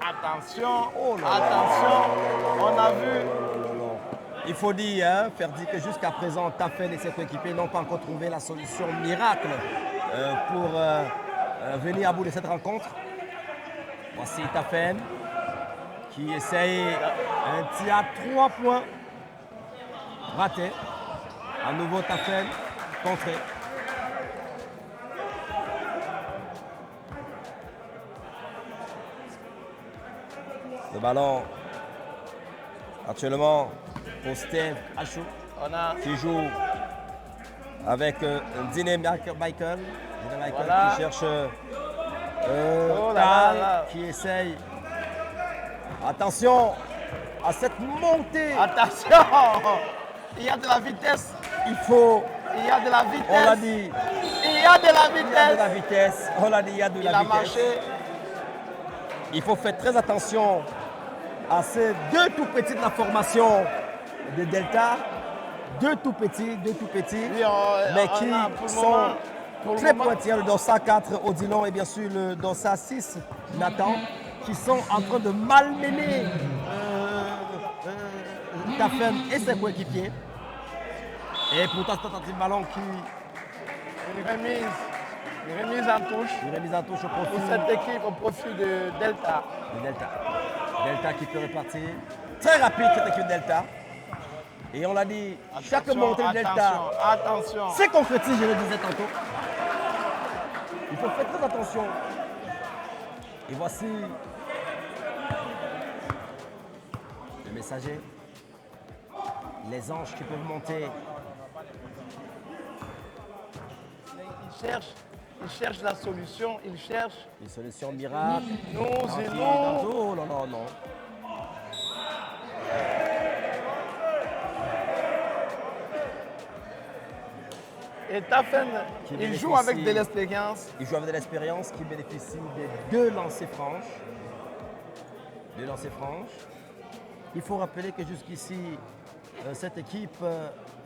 [SPEAKER 1] attention,
[SPEAKER 2] Oh là là.
[SPEAKER 1] attention, on a vu.
[SPEAKER 2] Il faut dire, hein, faire dire que jusqu'à présent, Tafen et ses coéquipiers n'ont pas encore trouvé la solution miracle pour venir à bout de cette rencontre. Voici Tafen qui essaye un tir à 3 points. Raté. À nouveau Tafen, contré. Le ballon actuellement pour Steve Achou
[SPEAKER 1] On a
[SPEAKER 2] qui joue avec Dine Michael.
[SPEAKER 1] Voilà.
[SPEAKER 2] Qui cherche
[SPEAKER 1] Oh là
[SPEAKER 2] Tal,
[SPEAKER 1] là là.
[SPEAKER 2] qui essaye. Attention à cette montée.
[SPEAKER 1] attention, il y a de la vitesse,
[SPEAKER 2] Il faut,
[SPEAKER 1] il y a de la vitesse.
[SPEAKER 2] on l'a dit,
[SPEAKER 1] Il y a de la
[SPEAKER 2] il y a de la
[SPEAKER 1] vitesse.
[SPEAKER 2] vitesse. On l'a dit, il y a de
[SPEAKER 1] Il
[SPEAKER 2] la
[SPEAKER 1] a
[SPEAKER 2] vitesse.
[SPEAKER 1] marché.
[SPEAKER 2] Il faut faire très attention à ces deux tout petits de la formation de Delta. Deux tout petits,
[SPEAKER 1] Oui,
[SPEAKER 2] mais
[SPEAKER 1] on
[SPEAKER 2] qui
[SPEAKER 1] a pour le
[SPEAKER 2] sont
[SPEAKER 1] moment- pour le
[SPEAKER 2] très
[SPEAKER 1] moment-
[SPEAKER 2] pointillés. Le Dorsa 4, Odilon et bien sûr le Dorsa 6, Nathan, qui sont en train de malmener Tafen et ses coéquipiers. Et pourtant, c'est un tentative de ballon qui
[SPEAKER 1] Une remise en touche
[SPEAKER 2] est remise en touche au profit
[SPEAKER 1] pour cette équipe au profit de Delta.
[SPEAKER 2] de Delta. Delta qui peut repartir. Très rapide cette équipe Delta. Et on l'a dit, chaque
[SPEAKER 1] Attention,
[SPEAKER 2] montée de Delta
[SPEAKER 1] attention.
[SPEAKER 2] c'est concrétise, je le disais tantôt. Il faut faire très attention. Et voici le messager. Les anges qui peuvent monter.
[SPEAKER 1] Il cherche la solution, il cherche.
[SPEAKER 2] Une solution miracle.
[SPEAKER 1] Nous,
[SPEAKER 2] Qui-
[SPEAKER 1] et nous.
[SPEAKER 2] Oh non, non, non.
[SPEAKER 1] Et Tafen,
[SPEAKER 2] Qui
[SPEAKER 1] il
[SPEAKER 2] bénéficie.
[SPEAKER 1] joue avec de l'expérience.
[SPEAKER 2] Il joue avec de l'expérience qui bénéficie des deux lancers franches. Deux lancers franches. Il faut rappeler que jusqu'ici, cette équipe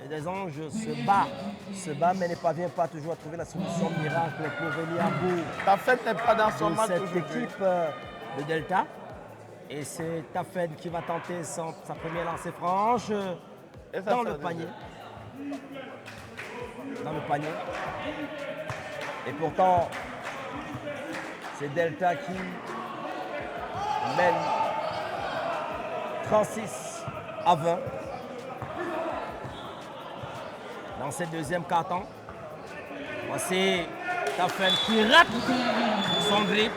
[SPEAKER 2] des Anges se bat, mais ne parvient pas toujours à trouver la solution miracle pour venir à bout
[SPEAKER 1] Tafen n'est pas dans son
[SPEAKER 2] de
[SPEAKER 1] match
[SPEAKER 2] cette
[SPEAKER 1] aujourd'hui.
[SPEAKER 2] équipe de Delta. Et c'est Tafen qui va tenter sa première lancée franche
[SPEAKER 1] Et ça
[SPEAKER 2] dans
[SPEAKER 1] sera
[SPEAKER 2] le
[SPEAKER 1] de
[SPEAKER 2] panier.
[SPEAKER 1] jeu.
[SPEAKER 2] Dans le panier. Et pourtant, c'est Delta qui mène 36 à 20 dans cette deuxième carton. Voici Tafen qui rate son grip,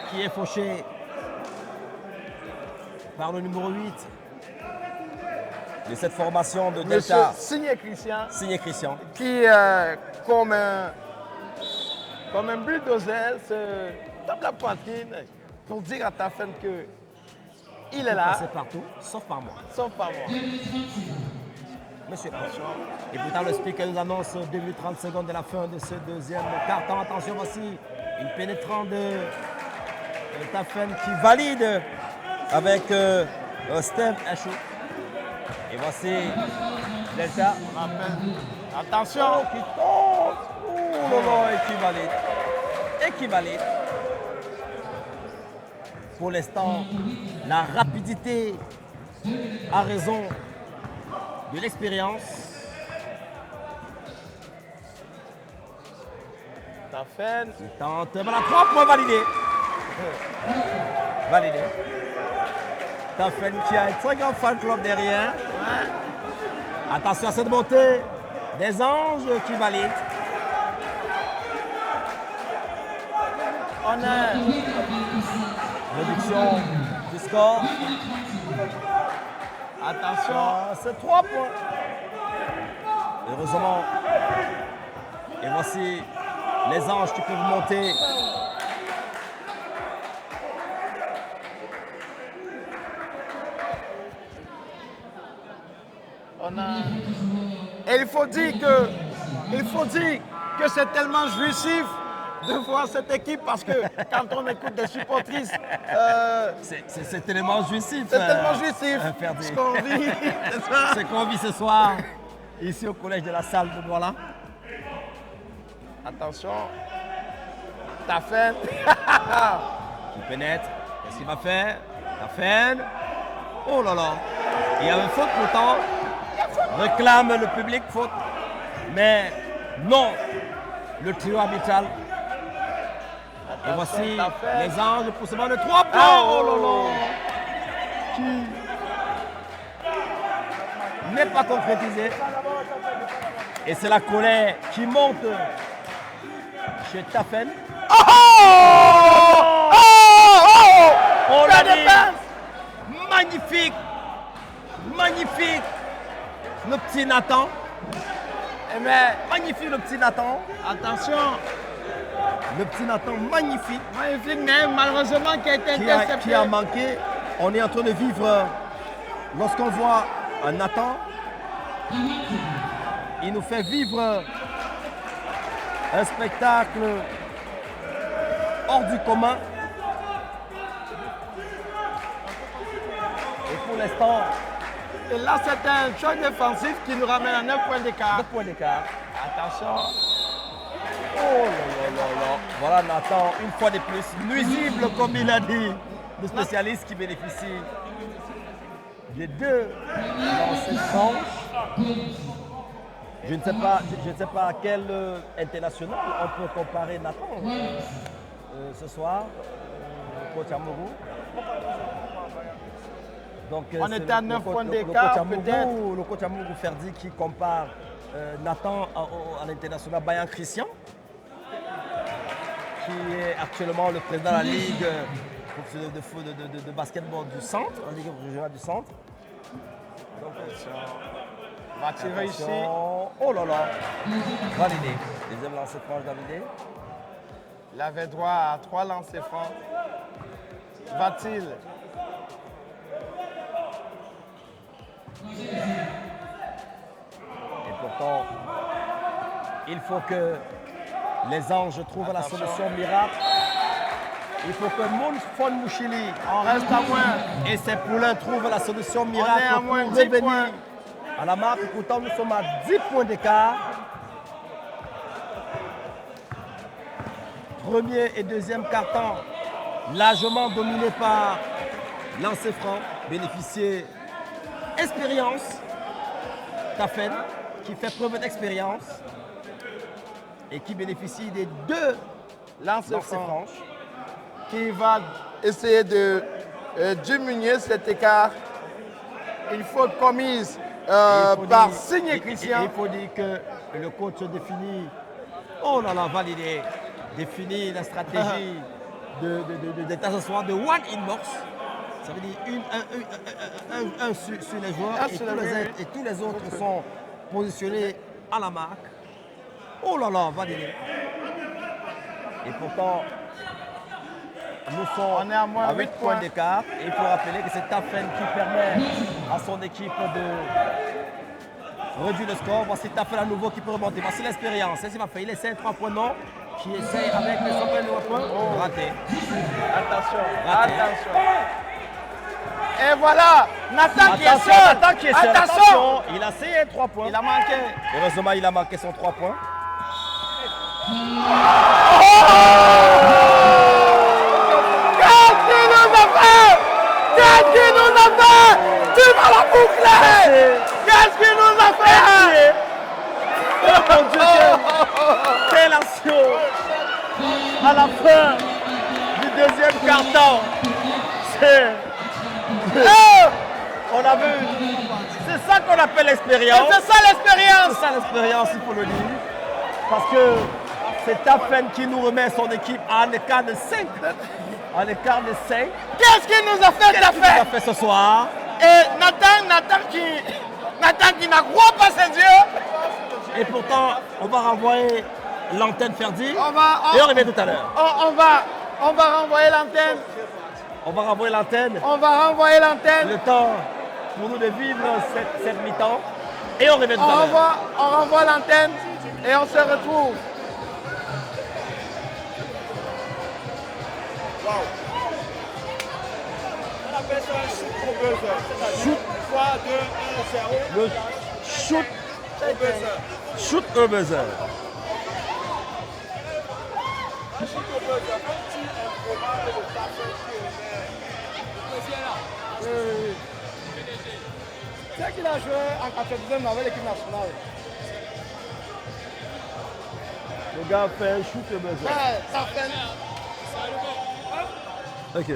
[SPEAKER 2] qui est fauché par le numéro 8 de cette formation de
[SPEAKER 1] Monsieur
[SPEAKER 2] Delta,
[SPEAKER 1] Signé Christian,
[SPEAKER 2] signé Christian.
[SPEAKER 1] qui, comme un bulldozer, se tape la poitrine pour dire à Tafen que il est là,
[SPEAKER 2] C'est partout, sauf par moi.
[SPEAKER 1] sauf par moi.
[SPEAKER 2] Monsieur le coach. Et pourtant, le speaker nous annonce 2 minutes 30 secondes de la fin de ce deuxième carton. Attention, voici une pénétrante de Tafen qui valide avec Steve Achou. Et voici Delta
[SPEAKER 1] Attention,
[SPEAKER 2] qui tombe. Oh là là, et qui valide. Et qui valide. Pour l'instant, la rapidité a raison de l'expérience.
[SPEAKER 1] Tafen,
[SPEAKER 2] Il tente, voilà, 3 points validés. Validé. Tafen qui a un très grand fan club derrière. Attention à cette montée des anges qui valident.
[SPEAKER 1] On a
[SPEAKER 2] réduction du score.
[SPEAKER 1] attention.
[SPEAKER 2] C'est 3 points. Heureusement. Et voici les anges qui peuvent monter.
[SPEAKER 1] On a... Et il faut dire que c'est tellement jouissif de voir cette équipe parce que quand on écoute des supportrices,
[SPEAKER 2] C'est tellement jouissif.
[SPEAKER 1] c'est tellement jouissif
[SPEAKER 2] Ferdi.
[SPEAKER 1] ce qu'on vit. C'est ça.
[SPEAKER 2] Ce qu'on vit ce soir, ici au collège de la salle de Douala.
[SPEAKER 1] Attention. Tafen.
[SPEAKER 2] Il pénètre. Qu'est-ce qu'il va faire? Tafen. Oh là là. Il y avait faute pourtant. Réclame le public faute. Mais non. Le trio arbitral. Et voici
[SPEAKER 1] Tafen.
[SPEAKER 2] les anges pour seulement de 3 points. Oh là là. Qui n'est pas concrétisé. Et c'est la colère qui monte chez Tafen. On l'a dit. Magnifique. Magnifique. Le petit Nathan.
[SPEAKER 1] Mais
[SPEAKER 2] Magnifique le petit Nathan.
[SPEAKER 1] attention.
[SPEAKER 2] Le petit Nathan magnifique.
[SPEAKER 1] Magnifique, mais malheureusement qui a été intercepté.
[SPEAKER 2] Qui a manqué. On est en train de vivre, lorsqu'on voit un Nathan, il nous fait vivre un spectacle hors du commun. Et pour l'instant,
[SPEAKER 1] Et là, c'est un choc défensif qui nous ramène à 9 points d'écart.
[SPEAKER 2] 2 points d'écart.
[SPEAKER 1] Attention.
[SPEAKER 2] Oh là là là là. Voilà Nathan, une fois de plus, nuisible comme il a dit, le spécialiste qui bénéficie des 2 lancers franches. Je ne sais pas à quel international on peut comparer Nathan ce soir, coach Amourou. Donc,
[SPEAKER 1] On
[SPEAKER 2] c'est
[SPEAKER 1] était à 9 points d'écart, peut-être.
[SPEAKER 2] Le coach Amourou Ferdi qui compare Nathan à l'international Bayan Christian, qui est actuellement le président de la Ligue de basketball du centre, la Ligue régionale du centre. Donc,
[SPEAKER 1] Va tirer ici.
[SPEAKER 2] oh là là, validé. Deuxième lancer franc validé.
[SPEAKER 1] Il avait droit à 3 lancers francs. Va-t-il?
[SPEAKER 2] Et pourtant, il faut que les anges trouvent la solution miracle. Il faut que Mounfon Mouchili,
[SPEAKER 1] On reste à moins.
[SPEAKER 2] et ses poulains trouvent la solution
[SPEAKER 1] On
[SPEAKER 2] miracle
[SPEAKER 1] est à
[SPEAKER 2] pour
[SPEAKER 1] moins 10
[SPEAKER 2] revenir
[SPEAKER 1] points.
[SPEAKER 2] à la marque. Pourtant, nous sommes à 10 points d'écart. Premier et deuxième carton, largement dominé par lancer franc, bénéficier expérience. Tafen, qui fait preuve d'expérience et qui bénéficie des 2
[SPEAKER 1] Lancers
[SPEAKER 2] lancers
[SPEAKER 1] francs.
[SPEAKER 2] franches.
[SPEAKER 1] Qui va essayer de diminuer cet écart. Une faute commise par Signé Christian.
[SPEAKER 2] Il faut dire que le coach définit, oh là là, validé, définit la stratégie de s'asseoir de one in box. Ça veut dire un sur les joueurs et tous les autres sont positionnés à la marque. Oh là là, validé. Et pourtant, nous sommes
[SPEAKER 1] On est à moins 8
[SPEAKER 2] points
[SPEAKER 1] points.
[SPEAKER 2] d'écart. Et il faut rappeler que c'est Tafen qui permet à son équipe de réduire le score. Voici Tafen à nouveau qui peut remonter. Voici l'expérience. C'est ce qu'il va faire. Il essaie 3 points non. Qui essaie avec les 100 points. Raté.
[SPEAKER 1] Attention.
[SPEAKER 2] Raté.
[SPEAKER 1] Attention. Et voilà. Nathan qui est
[SPEAKER 2] Attention,
[SPEAKER 1] seul.
[SPEAKER 2] Nathan qui est seul.
[SPEAKER 1] Attention.
[SPEAKER 2] Il a essayé 3 points.
[SPEAKER 1] Il a manqué.
[SPEAKER 2] Heureusement, il a marqué son 3 points.
[SPEAKER 1] Qu'est-ce qu'il nous a fait? Qu'est-ce qu'il nous a fait? Tu vas la boucler. Qu'est-ce qu'il nous a fait?
[SPEAKER 2] Oh mon Dieu, quelle action à la fin du deuxième quart-temps. On a vu, c'est ça qu'on appelle l'expérience.
[SPEAKER 1] C'est ça l'expérience.
[SPEAKER 2] C'est ça l'expérience, il faut le dire. Parce que C'est Tafen qui nous remet son équipe en écart de 5. En écart de 5.
[SPEAKER 1] Qu'est-ce qu'il nous a fait,
[SPEAKER 2] Qu'est-ce qu'il nous a fait ce soir?
[SPEAKER 1] Et Nathan qui n'accroît pas ses yeux.
[SPEAKER 2] Et pourtant, on va renvoyer l'antenne Ferdi.
[SPEAKER 1] On va,
[SPEAKER 2] Et on revient tout à l'heure.
[SPEAKER 1] on va renvoyer l'antenne.
[SPEAKER 2] On va renvoyer l'antenne.
[SPEAKER 1] On va renvoyer l'antenne.
[SPEAKER 2] Le temps pour nous de vivre cette mi-temps. Et on revient tout à l'heure.
[SPEAKER 1] On renvoie l'antenne et on se retrouve.
[SPEAKER 3] Wow. On appelle ça un shoot au buzzer. Shoot 3, 2, 1, 0.
[SPEAKER 2] Le shoot
[SPEAKER 3] Au buzzer.
[SPEAKER 2] shoot au buzzer.
[SPEAKER 3] Un shoot au buzzer. Comme tu improvises le parfait qui est
[SPEAKER 1] C'est qu'il a joué en 99 avec l'équipe nationale.
[SPEAKER 2] Le gars fait un shoot au buzzer.
[SPEAKER 1] Ouais, ça fait.
[SPEAKER 2] Ok.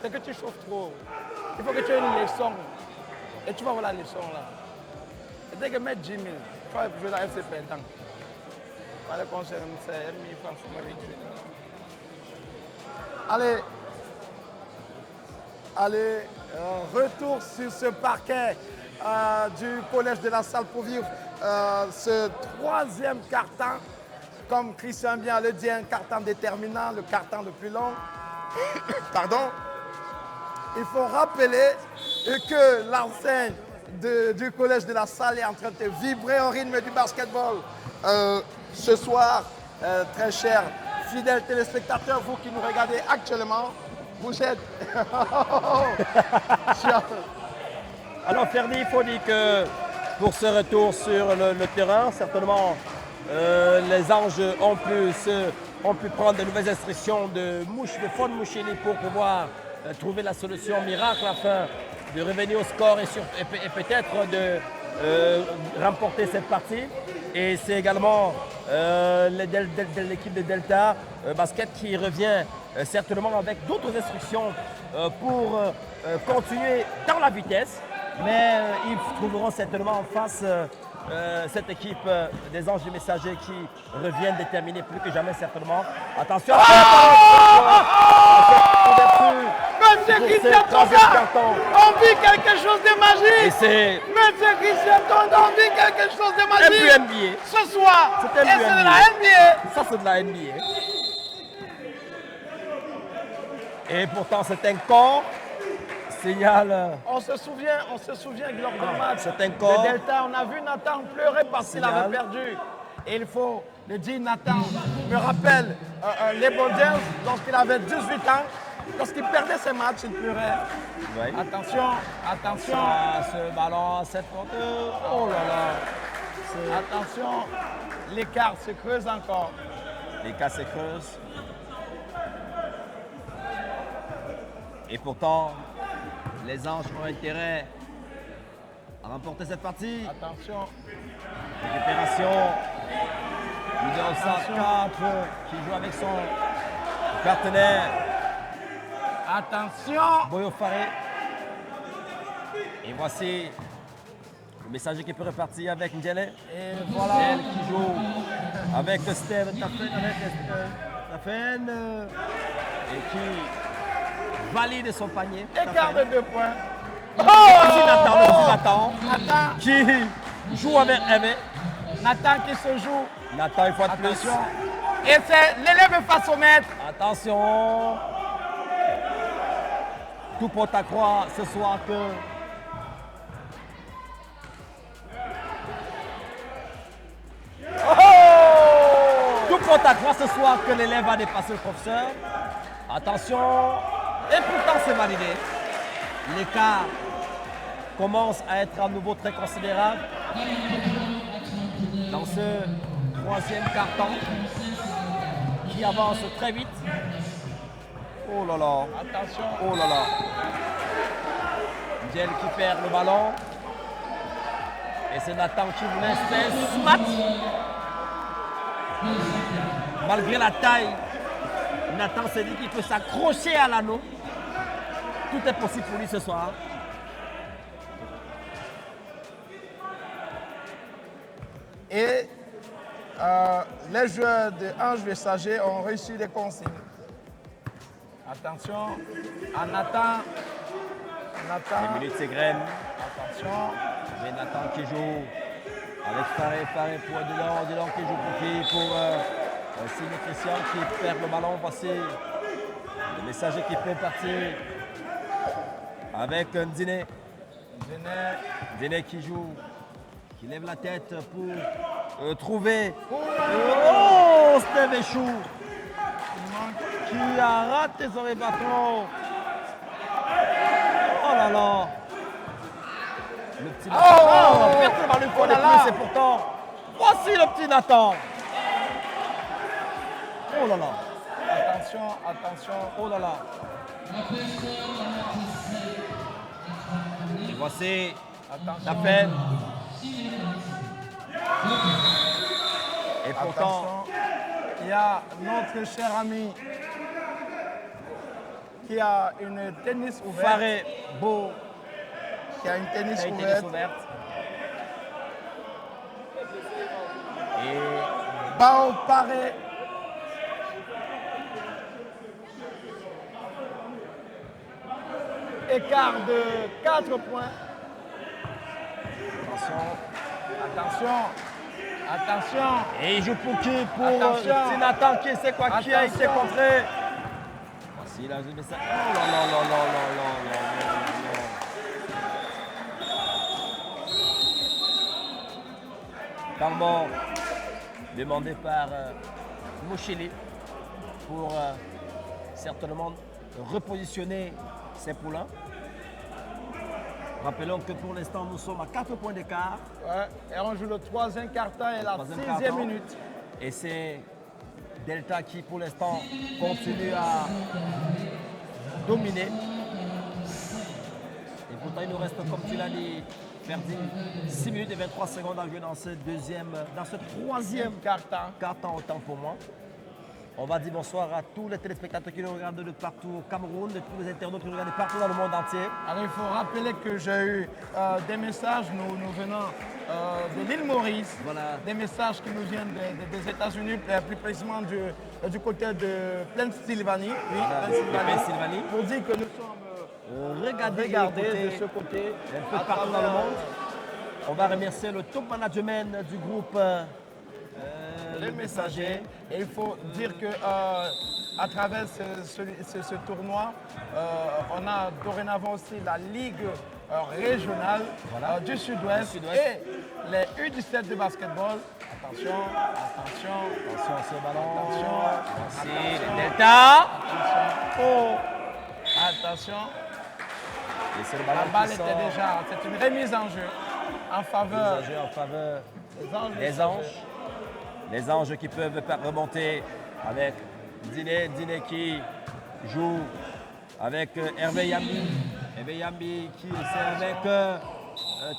[SPEAKER 1] c'est que tu chauffes trop. Il faut que tu aies une leçon. Et tu vas voir la leçon là. Et dès que mettre 10 000, tu vas jouer dans FC Printemps. Pas le concert, c'est 1 000 francs. Allez, retour sur ce parquet du collège de la Salle pour vivre ce troisième quart-temps. Comme Christian vient le dit, un quart-temps déterminant, le quart-temps le plus long. Pardon. Il faut rappeler que l'enseigne du collège de la Salle est en train de vibrer au rythme du basketball. Ce soir, très chers fidèles téléspectateurs, vous qui nous regardez actuellement, vous êtes...
[SPEAKER 2] Alors Ferdi, il faut dire que pour ce retour sur le terrain, certainement les anges ont pu prendre de nouvelles instructions de Fon Mouchini pour pouvoir trouver la solution miracle afin de revenir au score et peut-être de remporter cette partie. Et c'est également l'équipe de Delta Basket qui revient certainement avec d'autres instructions pour continuer dans la vitesse. Mais ils trouveront certainement en face cette équipe des Anges du Messager qui revient déterminée plus que jamais certainement. Attention!
[SPEAKER 1] Monsieur Christian Tonga, on vit quelque chose de magique! Monsieur Christian Tonga, on vit quelque chose de magique!
[SPEAKER 2] Un peu NBA.
[SPEAKER 1] Ce soir!
[SPEAKER 2] C'est un peu
[SPEAKER 1] de la NBA!
[SPEAKER 2] Ça, c'est de la NBA. Et pourtant, c'est un corps. Signal.
[SPEAKER 1] On se souvient lors du match
[SPEAKER 2] c'est un corps.
[SPEAKER 1] de Delta, on a vu Nathan pleurer parce qu'il avait perdu. Et il faut le dire, Nathan me rappelle les Bondins lorsqu'il avait 18 ans. Lorsqu'il perdait ses matchs, il pleurait.
[SPEAKER 2] Oui.
[SPEAKER 1] Attention.
[SPEAKER 2] Ce ballon à 7 contre 2. Oh là là.
[SPEAKER 1] Attention, l'écart se creuse encore.
[SPEAKER 2] L'écart se creuse. Et pourtant, les Anges ont intérêt à remporter cette partie.
[SPEAKER 1] Attention.
[SPEAKER 2] Récupération. Numéro 104 qui joue avec son partenaire.
[SPEAKER 1] Attention.
[SPEAKER 2] Boyo Faré. Et voici le Messager qui peut repartir avec Ndjele.
[SPEAKER 1] Et voilà.
[SPEAKER 2] Ndjele qui joue avec Steve Tafen. Et qui valide son panier.
[SPEAKER 1] Écart de 2 points.
[SPEAKER 2] Nathan qui joue avec Aimé.
[SPEAKER 1] Nathan qui se joue.
[SPEAKER 2] Nathan une fois de plus.
[SPEAKER 1] Et c'est l'élève face au maître.
[SPEAKER 2] Attention. Tout porte à croire ce soir que tout porte à croire ce soir que l'élève va dépasser le professeur. Attention. Et pourtant c'est validé. L'écart commence à être à nouveau très considérable dans ce troisième quart-temps qui avance très vite. Oh là là.
[SPEAKER 1] Attention.
[SPEAKER 2] Oh là là. Ndjele qui perd le ballon. Et c'est Nathan qui vous laisse faire ce match. Malgré la taille, Nathan s'est dit qu'il peut s'accrocher à l'anneau. Tout est possible pour lui ce soir.
[SPEAKER 1] Et les joueurs de Ange Messager ont reçu des consignes. Attention à Nathan.
[SPEAKER 2] Les minutes s'égrènent.
[SPEAKER 1] Attention.
[SPEAKER 2] Mais Nathan qui joue avec Faré pour Dylan qui joue pour qui? Pour Signe Christian qui perd le ballon. Voici le Messager qui peut partir avec Ndine. Ndine qui joue, qui lève la tête pour trouver. Oh, Steve Échou qui a raté son rébattement. Oh là là. Le petit Nathan. Perd le ballon pour les plus et pourtant, voici le petit Nathan. Oh là là.
[SPEAKER 1] Attention.
[SPEAKER 2] Oh là là. Et voici la peine. Et pourtant,
[SPEAKER 1] il y a notre cher ami qui a une tennis ouverte.
[SPEAKER 2] Faré Beau
[SPEAKER 1] Qui a une tennis
[SPEAKER 2] qui a une
[SPEAKER 1] ouverte.
[SPEAKER 2] tennis ouverte. Et
[SPEAKER 1] Bao Paré. Écart de 4 points.
[SPEAKER 2] attention.
[SPEAKER 1] Attention.
[SPEAKER 2] Et il joue pour qui? Pour
[SPEAKER 1] Attention.
[SPEAKER 2] Nathan qui sait quoi? Qui a été
[SPEAKER 1] Attention.
[SPEAKER 2] contré? Voici là, je mets ça. Oh là là là là là là là là là. Carban demandé par Mouchili pour certainement repositionner ses poulains. Rappelons que pour l'instant, nous sommes à 4 points d'écart.
[SPEAKER 1] Ouais, et on joue le troisième quart-temps et la
[SPEAKER 2] Troisième
[SPEAKER 1] 6e
[SPEAKER 2] quart-temps.
[SPEAKER 1] minute.
[SPEAKER 2] Et c'est Delta qui, pour l'instant, continue à dominer. Et pourtant, il nous reste, comme tu l'as dit, Ferdi, 6 minutes et 23 secondes à jouer dans ce troisième quart-temps, autant pour moi. On va dire bonsoir à tous les téléspectateurs qui nous regardent de partout au Cameroun, de tous les internautes qui nous regardent partout dans le monde entier.
[SPEAKER 1] Alors il faut rappeler que j'ai eu des messages, nous venons de l'île Maurice,
[SPEAKER 2] Voilà.
[SPEAKER 1] des messages qui nous viennent des États-Unis, plus précisément du côté de Pennsylvanie, oui,
[SPEAKER 2] Pennsylvanie.
[SPEAKER 1] pour dire que nous sommes
[SPEAKER 2] Regardez
[SPEAKER 1] de ce côté,
[SPEAKER 2] un peu partout dans le monde. On va remercier le top management du groupe
[SPEAKER 1] les messagers. Et il faut dire que à travers ce tournoi, on a dorénavant aussi la Ligue régionale du Sud-Ouest et les U17 de basketball. Attention.
[SPEAKER 2] Attention à ce ballon.
[SPEAKER 1] Attention.
[SPEAKER 2] Voici le Delta.
[SPEAKER 1] Attention.
[SPEAKER 2] Et c'est le
[SPEAKER 1] La
[SPEAKER 2] ballon
[SPEAKER 1] balle
[SPEAKER 2] qui
[SPEAKER 1] était
[SPEAKER 2] sort.
[SPEAKER 1] déjà. C'est une remise en jeu en faveur
[SPEAKER 2] En faveur
[SPEAKER 1] des anges.
[SPEAKER 2] Les anges qui peuvent remonter avec Diné qui joue avec Hervé Yambi. Hervé Yambi qui c'est avec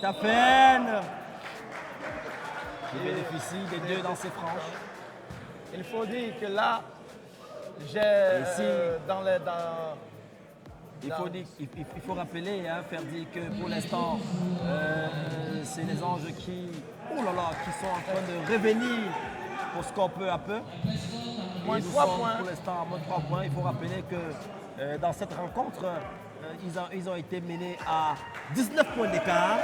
[SPEAKER 2] Tafen qui bénéficie des deux dans ses franges.
[SPEAKER 1] Il faut dire que là, j'ai
[SPEAKER 2] Ici, il faut rappeler, faire dire que pour l'instant, c'est les anges qui sont en train de revenir au score peu à peu.
[SPEAKER 1] Moins
[SPEAKER 2] Et nous
[SPEAKER 1] 3
[SPEAKER 2] sommes
[SPEAKER 1] points.
[SPEAKER 2] pour l'instant à moins 3 points. Il faut rappeler que dans cette rencontre, ils ont été menés à 19 points d'écart.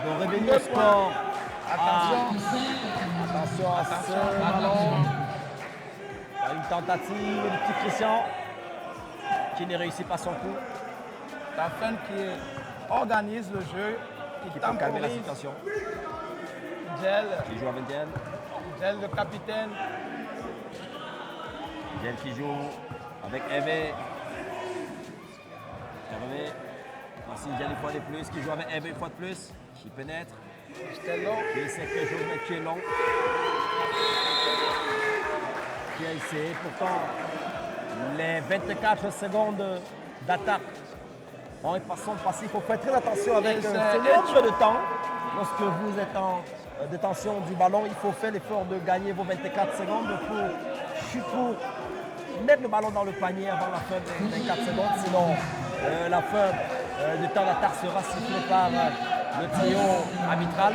[SPEAKER 2] Donc revenir au score. Attention à ce ballon. Il y a une tentative du petit Christian qui ne réussit pas son coup.
[SPEAKER 1] La fin qui organise le jeu,
[SPEAKER 2] Qui peut calmer la
[SPEAKER 1] temporise.
[SPEAKER 2] situation.
[SPEAKER 1] Gel,
[SPEAKER 2] Qui joue à 21.
[SPEAKER 1] Gel le capitaine.
[SPEAKER 2] Gel qui joue avec Hervé. Hervé. Voici Gel une fois de plus. Qui joue avec Hervé une fois de plus. Qui pénètre.
[SPEAKER 1] C'était long.
[SPEAKER 2] Qui essaie quelque chose mais qui est long. Qui a essayé. Pourtant, les 24 secondes d'attaque sont passées. Il faut faire très attention avec ce nombre de temps. Lorsque vous êtes en détention du ballon, il faut faire l'effort de gagner vos 24 secondes pour mettre le ballon dans le panier avant la fin des 24 secondes. Sinon, la fin du temps d'attaque sera sifflée par le trio arbitral.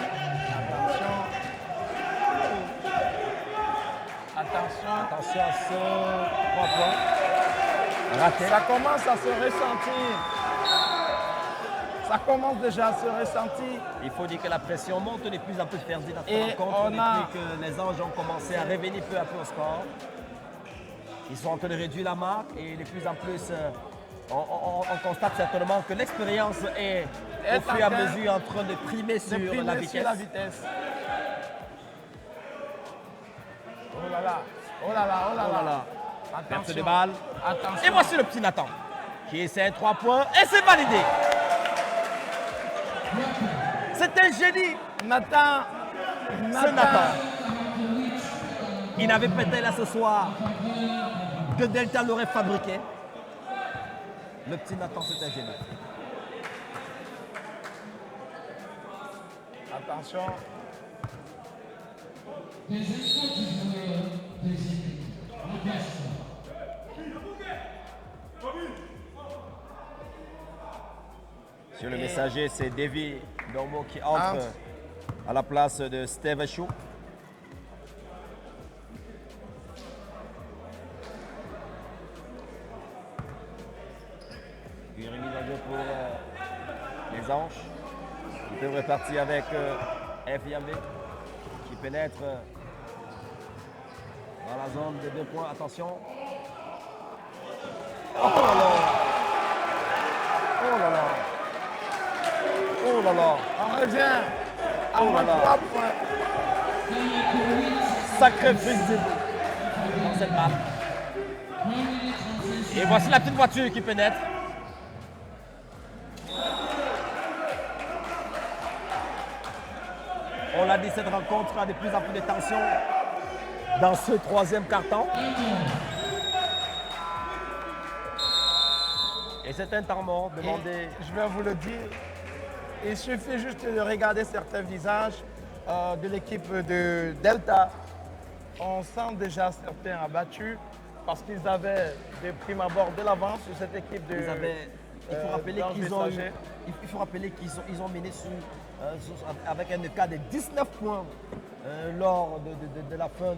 [SPEAKER 2] Attention à ce 3 points. Raté.
[SPEAKER 1] Ça commence à se ressentir. Ça commence déjà à se ressentir.
[SPEAKER 2] Il faut dire que la pression monte de plus en plus perdue dans
[SPEAKER 1] Et
[SPEAKER 2] cette rencontre
[SPEAKER 1] on a-
[SPEAKER 2] depuis que les anges ont commencé à revenir peu à peu au score. Ils sont en train de réduire la marque et de plus en plus, on constate certainement que l'expérience est au fur et à mesure en train de primer sur
[SPEAKER 1] Primer
[SPEAKER 2] la
[SPEAKER 1] sur
[SPEAKER 2] vitesse.
[SPEAKER 1] la vitesse. Oh là là. Oh là là. Oh là
[SPEAKER 2] Oh là
[SPEAKER 1] là.
[SPEAKER 2] là. Perte
[SPEAKER 1] Attention.
[SPEAKER 2] de balle.
[SPEAKER 1] Attention.
[SPEAKER 2] Et voici le petit Nathan qui essaie un 3 points et c'est validé. C'est un génie.
[SPEAKER 1] Nathan.
[SPEAKER 2] Ce Nathan. Il n'avait peut-être là ce soir que Delta l'aurait fabriqué. Le petit Nathan, c'est un génie.
[SPEAKER 1] Attention.
[SPEAKER 2] Sur le
[SPEAKER 1] Et-
[SPEAKER 2] messager, c'est Davy Normo qui entre à la place de Steve Chou. Une remise en jeu pour les Anges. Ils peuvent repartir avec F. Yambé qui pénètre dans la zone de 2 points. Attention. Oh là là! Oh là là! Oh là là!
[SPEAKER 1] On revient à
[SPEAKER 2] Oh là là.
[SPEAKER 1] 3 points.
[SPEAKER 2] Sacrifice dans cette balle. Et voici la petite voiture qui pénètre. On l'a dit, cette rencontre a de plus en plus de tension dans ce 3e quart-temps. Et c'est un temps mort demandé.
[SPEAKER 1] Et je vais vous le dire, il suffit juste de regarder certains visages de l'équipe de Delta. On sent déjà certains abattus parce qu'ils avaient des primes abord de l'avance sur cette équipe de.
[SPEAKER 2] Il faut rappeler
[SPEAKER 1] d'Ange
[SPEAKER 2] qu'ils ont,
[SPEAKER 1] Messager.
[SPEAKER 2] il faut rappeler ils ont mené avec un écart de 19 points lors de la fin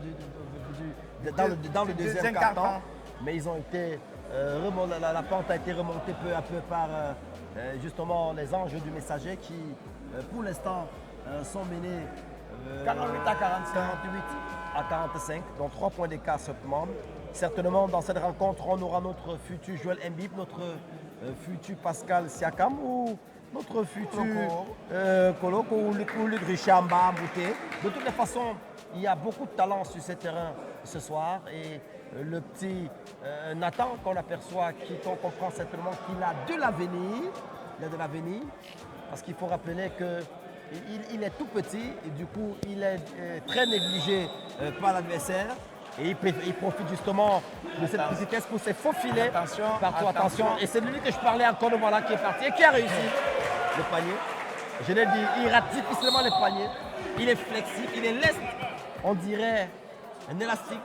[SPEAKER 2] dans le deuxième quart-temps. Mais ils ont été la pente a été remontée peu à peu par justement les Anges du Messager qui, pour l'instant, sont menés
[SPEAKER 1] 48 à 45.
[SPEAKER 2] 48 à 45, donc 3 points d'écart seulement. Certainement, dans cette rencontre, on aura notre futur Joel Embiid, notre futur Pascal Siakam ou notre futur Koloko ou Luc Richard Mbouté. De toutes les façons, il y a beaucoup de talent sur ce terrain ce soir et le petit Nathan qu'on aperçoit, qu'on comprend certainement qu'il a de l'avenir. Il a de l'avenir parce qu'il faut rappeler que il est tout petit et du coup il est très négligé par l'adversaire et il profite justement de cette petitesse pour se faufiler
[SPEAKER 1] Attention,
[SPEAKER 2] partout.
[SPEAKER 1] attention.
[SPEAKER 2] Et c'est de lui que je parlais encore, voilà, qui est parti et qui a réussi le panier. Je l'ai dit, il rate difficilement le panier. Il est flexible, il est leste, on dirait un élastique.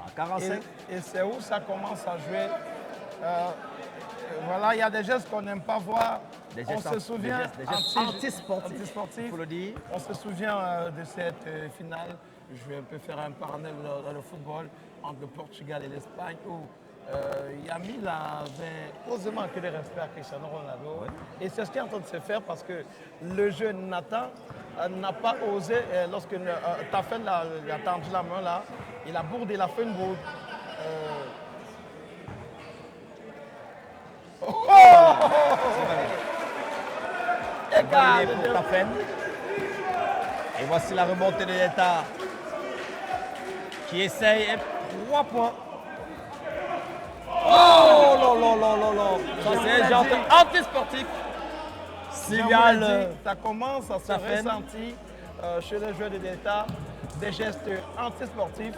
[SPEAKER 2] À 45.
[SPEAKER 1] Et c'est où ça commence à jouer. Voilà, il y a des gestes qu'on n'aime pas voir.
[SPEAKER 2] Des
[SPEAKER 1] On
[SPEAKER 2] gestes
[SPEAKER 1] se souvient
[SPEAKER 2] des gestes antisportifs,
[SPEAKER 1] antisportifs.
[SPEAKER 2] il faut le dire.
[SPEAKER 1] On se souvient de cette finale. Je vais un peu faire un parallèle dans le football entre le Portugal et l'Espagne où Yamil avait osé manquer de respect à Cristiano Ronaldo.
[SPEAKER 2] Ouais.
[SPEAKER 1] Et c'est ce qui est en train de se faire parce que le jeune Nathan n'a pas osé, lorsque Tafen a tendu la main là, il a bourdé, il a fait une bourde.
[SPEAKER 2] Validé pour Tafen. Et voici la remontée de l'État qui essaye 3 points. Oh là là là là là. Ça c'est un genre antisportif. Signal.
[SPEAKER 1] Ça commence à se
[SPEAKER 2] Tafen.
[SPEAKER 1] ressentir chez les joueurs de Delta des gestes antisportifs.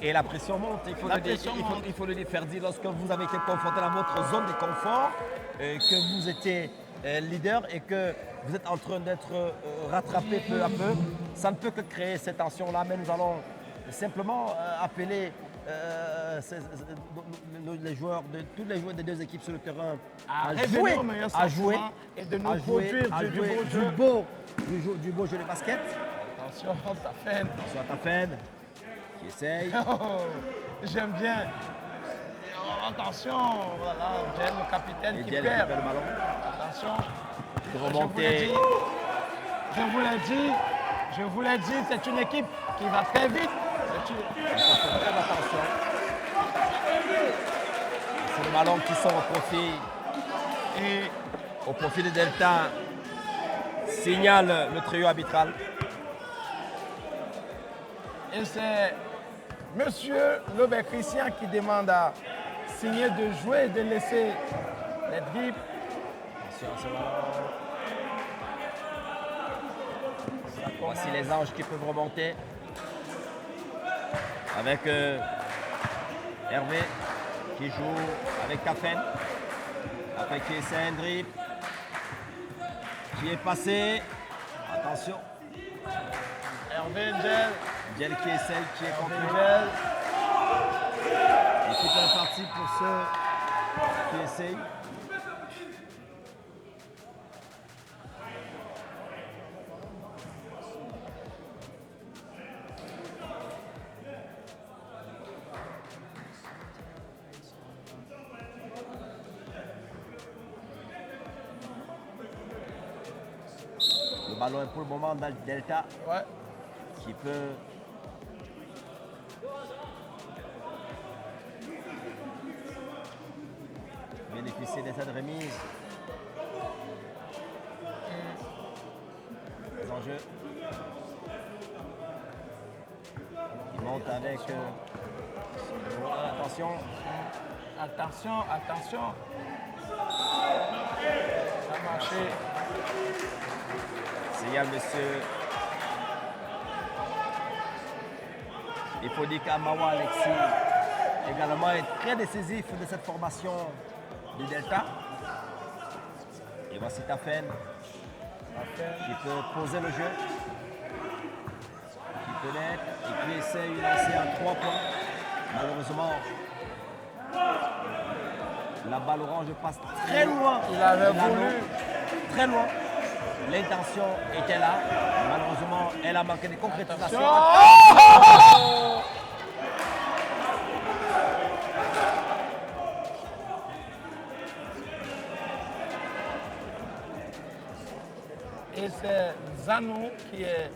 [SPEAKER 2] Et la pression monte, il faut,
[SPEAKER 1] La
[SPEAKER 2] le dire,
[SPEAKER 1] pression monte.
[SPEAKER 2] il faut le dire, Ferdi, lorsque vous avez été confronté à votre zone de confort, que vous étiez leader et que vous êtes en train d'être rattrapé peu à peu, ça ne peut que créer cette tension-là, mais nous allons simplement appeler les joueurs, tous les joueurs des deux équipes sur le terrain à
[SPEAKER 1] revenir
[SPEAKER 2] jouer,
[SPEAKER 1] au meilleur
[SPEAKER 2] à jouer,
[SPEAKER 1] sentiment et de nous
[SPEAKER 2] à jouer,
[SPEAKER 1] produire
[SPEAKER 2] à
[SPEAKER 1] du
[SPEAKER 2] jouer
[SPEAKER 1] beau jeu.
[SPEAKER 2] du beau jeu de basket.
[SPEAKER 1] Attention, Tafen.
[SPEAKER 2] Soit Tafen qui essaye.
[SPEAKER 1] Oh, j'aime bien. Oh, attention, voilà, j'aime le capitaine
[SPEAKER 2] Et
[SPEAKER 1] qui
[SPEAKER 2] Diel
[SPEAKER 1] perd.
[SPEAKER 2] récupère le ballon.
[SPEAKER 1] Attention.
[SPEAKER 2] De
[SPEAKER 1] Je vous l'ai
[SPEAKER 2] remonter.
[SPEAKER 1] dit, je vous l'ai dit, c'est une équipe qui va très vite.
[SPEAKER 2] Très attention. C'est le ballon qui sort au profit de Delta. Signale le trio arbitral.
[SPEAKER 1] Et c'est Monsieur Lobert Christian qui demande à signer de jouer et de laisser les dribbles.
[SPEAKER 2] Attention à ce ballon. Voici les Anges qui peuvent remonter. Avec Hervé. qui joue avec Tafen. Tafen qui essaie un dribble. Qui est passé. Attention.
[SPEAKER 1] Hervé Ngel.
[SPEAKER 2] Ngel qui essaye, qui est
[SPEAKER 1] Hervé
[SPEAKER 2] contre
[SPEAKER 1] Ngel.
[SPEAKER 2] L'équipe est partie pour ceux qui essayent. Le ballon est pour le moment dans le Delta
[SPEAKER 1] Ouais.
[SPEAKER 2] qui peut bénéficier de cette remise. Les enjeux. Il monte avec. Attention.
[SPEAKER 1] Attention, attention. Ça a marché.
[SPEAKER 2] Signal, monsieur. Il faut dire qu'Amawa Alexis également est très décisif de cette formation du Delta. Et voici Tafen qui peut poser le jeu, qui pénètre et qui essaie de lancer à 3 points. Malheureusement, la balle orange passe très loin.
[SPEAKER 1] Il avait voulu.
[SPEAKER 2] Très loin. L'intention était là. Malheureusement, elle a manqué de concrétisation.
[SPEAKER 1] Et c'est Zanou qui est.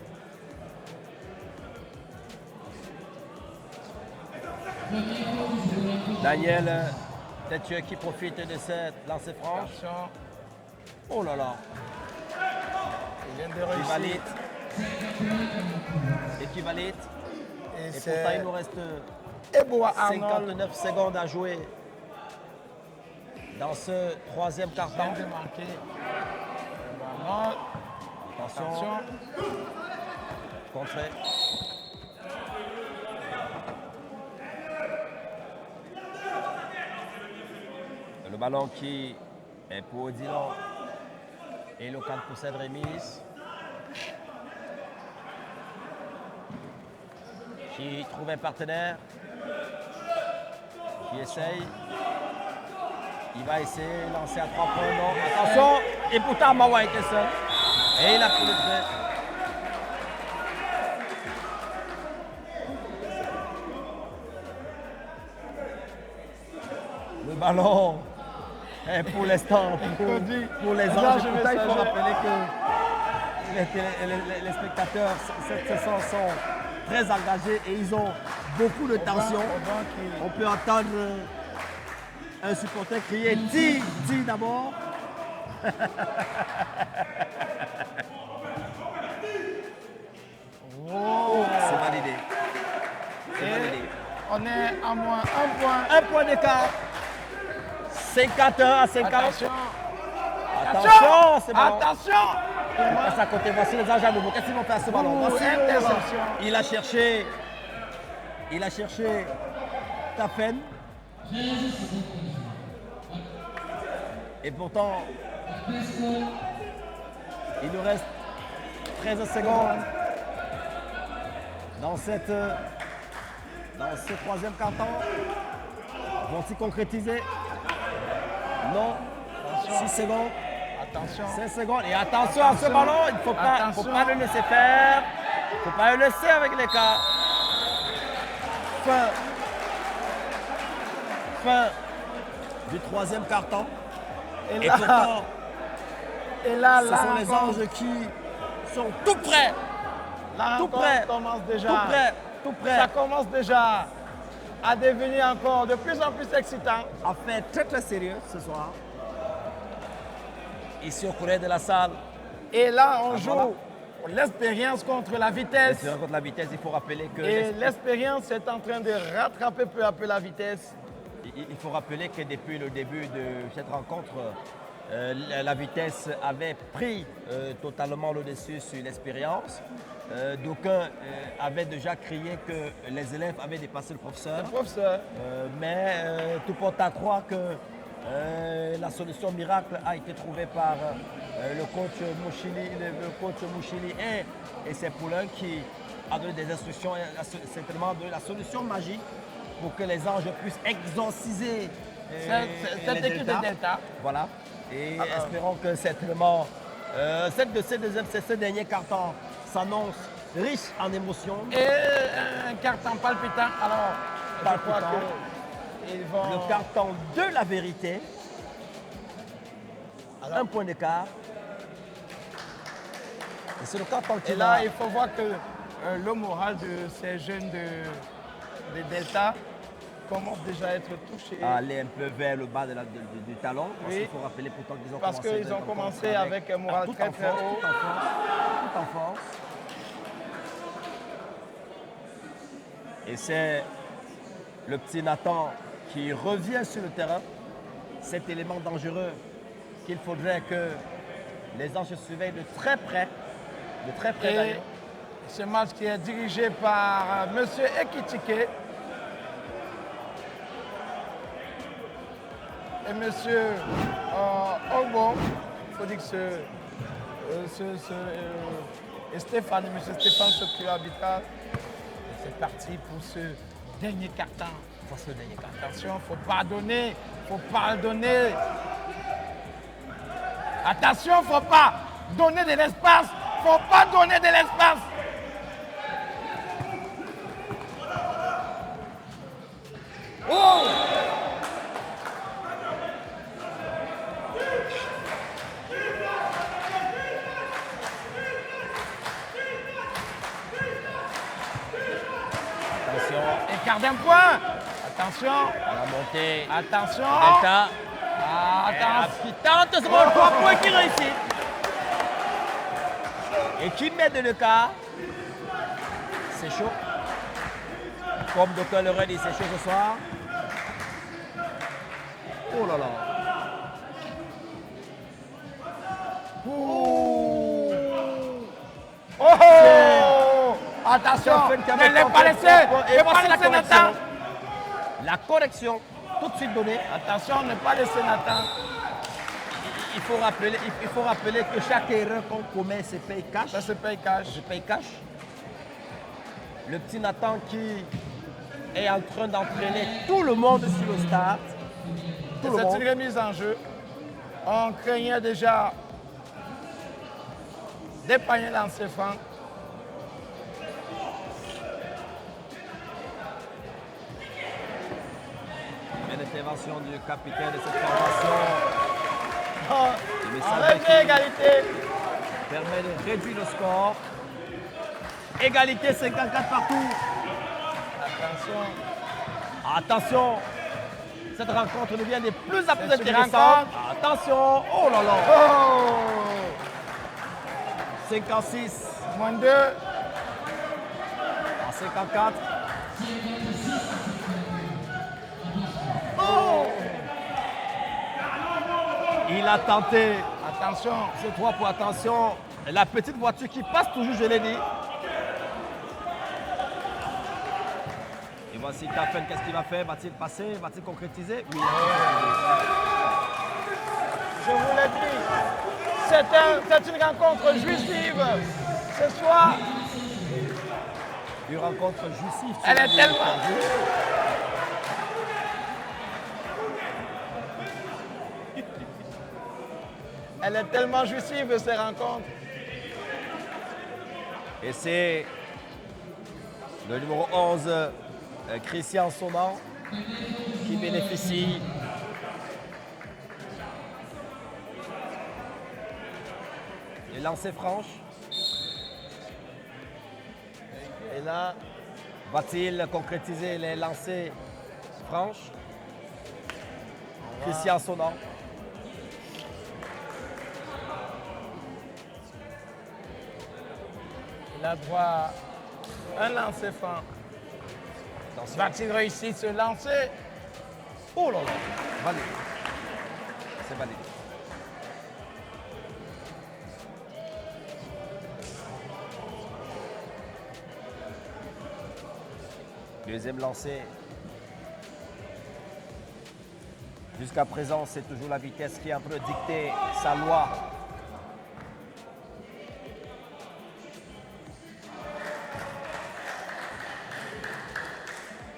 [SPEAKER 2] Daniel Tétieux qui profite de cette lancée franche.
[SPEAKER 1] Attention.
[SPEAKER 2] Oh là là.
[SPEAKER 1] Il vient de réussir.
[SPEAKER 2] Équivalite.
[SPEAKER 1] Et
[SPEAKER 2] Et
[SPEAKER 1] c'est
[SPEAKER 2] pourtant, il nous reste
[SPEAKER 1] Eboa Arnold
[SPEAKER 2] 59 secondes à jouer dans ce troisième
[SPEAKER 1] vient
[SPEAKER 2] quart-temps.
[SPEAKER 1] de marquer. Arnold.
[SPEAKER 2] Attention,
[SPEAKER 1] Attention.
[SPEAKER 2] contrée. Le ballon qui est pour Odilon et le camp pour cette remise. Qui trouve un partenaire, qui essaye. Il va essayer de lancer à 3 points. Non, attention! Et pourtant, Mawa était seul. Et il a pris le trait. Le ballon est pour l'instant pour les
[SPEAKER 1] Là,
[SPEAKER 2] anges.
[SPEAKER 1] je vais
[SPEAKER 2] Pourtant, il faut
[SPEAKER 1] sager.
[SPEAKER 2] rappeler que les spectateurs, cette saison, sont très engagés et ils ont beaucoup de tension.
[SPEAKER 1] Aubin qui-
[SPEAKER 2] On peut entendre un supporter crier « Ti, Ti d'abord ». C'est validé. C'est
[SPEAKER 1] Et
[SPEAKER 2] validé.
[SPEAKER 1] on est à moins 1 point.
[SPEAKER 2] Un point d'écart. 51 à 50.
[SPEAKER 1] Attention.
[SPEAKER 2] Attention, c'est bon.
[SPEAKER 1] Attention.
[SPEAKER 2] Il passe à côté. Voici les anges à nouveau. Qu'est-ce qu'ils vont faire ce ballon?
[SPEAKER 1] Ouh,
[SPEAKER 2] Voici le
[SPEAKER 1] interception.
[SPEAKER 2] ballon. Il a cherché Tafen. Et pourtant, il nous reste 13 secondes dans ce troisième quart-temps. Vont-ils concrétiser? Non. 6 secondes.
[SPEAKER 1] Attention.
[SPEAKER 2] 5 secondes. Et attention à ce ballon. Il ne faut
[SPEAKER 1] Attention.
[SPEAKER 2] pas le laisser faire. Il ne faut pas le laisser avec les cas. Fin du troisième quart-temps.
[SPEAKER 1] Et
[SPEAKER 2] Et
[SPEAKER 1] là,
[SPEAKER 2] pourtant,
[SPEAKER 1] et là,
[SPEAKER 2] ce
[SPEAKER 1] la
[SPEAKER 2] sont les
[SPEAKER 1] rencontre-
[SPEAKER 2] anges qui sont tout prêts.
[SPEAKER 1] la
[SPEAKER 2] tout
[SPEAKER 1] rencontre
[SPEAKER 2] prêt.
[SPEAKER 1] commence déjà.
[SPEAKER 2] Tout prêt. Tout prêt.
[SPEAKER 1] Ça commence déjà à devenir encore de plus en plus excitant.
[SPEAKER 2] En fait, très très sérieux ce soir. Ici au courrier de la salle.
[SPEAKER 1] Et là, on
[SPEAKER 2] voilà.
[SPEAKER 1] joue l'expérience contre la vitesse.
[SPEAKER 2] Et contre la vitesse, il faut rappeler que
[SPEAKER 1] Et l'expérience est en train de rattraper peu à peu la vitesse.
[SPEAKER 2] il faut rappeler que depuis le début de cette rencontre, la vitesse avait pris totalement le dessus sur l'expérience. D'aucuns avaient déjà crié que les élèves avaient dépassé le professeur. Mais tout porte à croire que la solution miracle a été trouvée par le coach Mouchili et ses poulains qui a donné des instructions, certainement de la solution magique pour que les anges puissent exorciser
[SPEAKER 1] cette équipe de Delta.
[SPEAKER 2] Voilà. Et espérons que certainement ce dernier carton s'annonce riche en émotions.
[SPEAKER 1] Et un carton palpitant. Alors, je crois qu'ils vont...
[SPEAKER 2] Le carton de la vérité. Alors, un point d'écart. Et c'est le carton qui
[SPEAKER 1] Et là, il faut voir que le moral de ces jeunes de Delta commence déjà à être touché.
[SPEAKER 2] Aller un peu vers le bas du talon. Parce qu'il faut rappeler pourtant qu'ils ont
[SPEAKER 1] commencé. Parce qu'ils ont commencé avec un moral très très haut.
[SPEAKER 2] Tout en force. Et c'est le petit Nathan qui revient sur le terrain. Cet élément dangereux qu'il faudrait que les anges surveillent de très près. De très près d'ailleurs.
[SPEAKER 1] Ce match qui est dirigé par M. Ekitike. Et M. Ogbon, il faut dire que et Stéphane, M. Stéphane, secrétaire arbitral, c'est parti pour ce dernier carton. Attention, il ne faut pas donner, Attention, il ne faut pas donner de l'espace. Oh! Écart d'un point. Attention.
[SPEAKER 2] À la montée.
[SPEAKER 1] Attention.
[SPEAKER 2] Delta.
[SPEAKER 1] Attention.
[SPEAKER 2] Qui tente ce ball. 3 points qui réussit. Et qui met de l'écart. C'est chaud. Comme Dr. le dit, c'est chaud ce soir. Oh là là.
[SPEAKER 1] Oh! Attention, ne l'ai pas laissé Nathan.
[SPEAKER 2] La correction, tout de suite donnée.
[SPEAKER 1] Attention, ne pas laisser Nathan.
[SPEAKER 2] Il faut rappeler que chaque erreur qu'on commet se paye cash.
[SPEAKER 1] Ça se paye cash.
[SPEAKER 2] Le petit Nathan qui est en train d'entraîner tout le monde sur le stade.
[SPEAKER 1] C'est une remise en jeu. On craignait déjà des paniers lancés francs.
[SPEAKER 2] L'intervention du capitaine de cette formation.
[SPEAKER 1] Enlevé égalité.
[SPEAKER 2] Permet de réduire le score. Égalité 54 partout. Attention. Cette rencontre devient des plus en plus intéressantes. Attention. Oh là là.
[SPEAKER 1] Oh.
[SPEAKER 2] 56.
[SPEAKER 1] Moins 2.
[SPEAKER 2] En 54.
[SPEAKER 1] Oh.
[SPEAKER 2] Il a tenté.
[SPEAKER 1] Attention.
[SPEAKER 2] C'est 3 pour attention. La petite voiture qui passe toujours, je l'ai dit. Et voici Tafen, qu'est-ce qu'il va faire? Va-t-il passer? Va-t-il concrétiser? Oui.
[SPEAKER 1] Je vous l'ai dit, c'est une rencontre jouissive. Ce soir,
[SPEAKER 2] Une rencontre jouissive.
[SPEAKER 1] elle est tellement... Elle est tellement jouissive, ces rencontres.
[SPEAKER 2] Et c'est le numéro 11, Christian Sonan, qui bénéficie des lancers franches.
[SPEAKER 1] Et là,
[SPEAKER 2] va-t-il concrétiser les lancers franches? Christian Sonan.
[SPEAKER 1] il a droit à un lancer franc. Va-t-il réussir ce lancer?
[SPEAKER 2] Oh là là! Validé. C'est validé. Deuxième lancé. Jusqu'à présent, c'est toujours la vitesse qui est en train de dicter sa loi.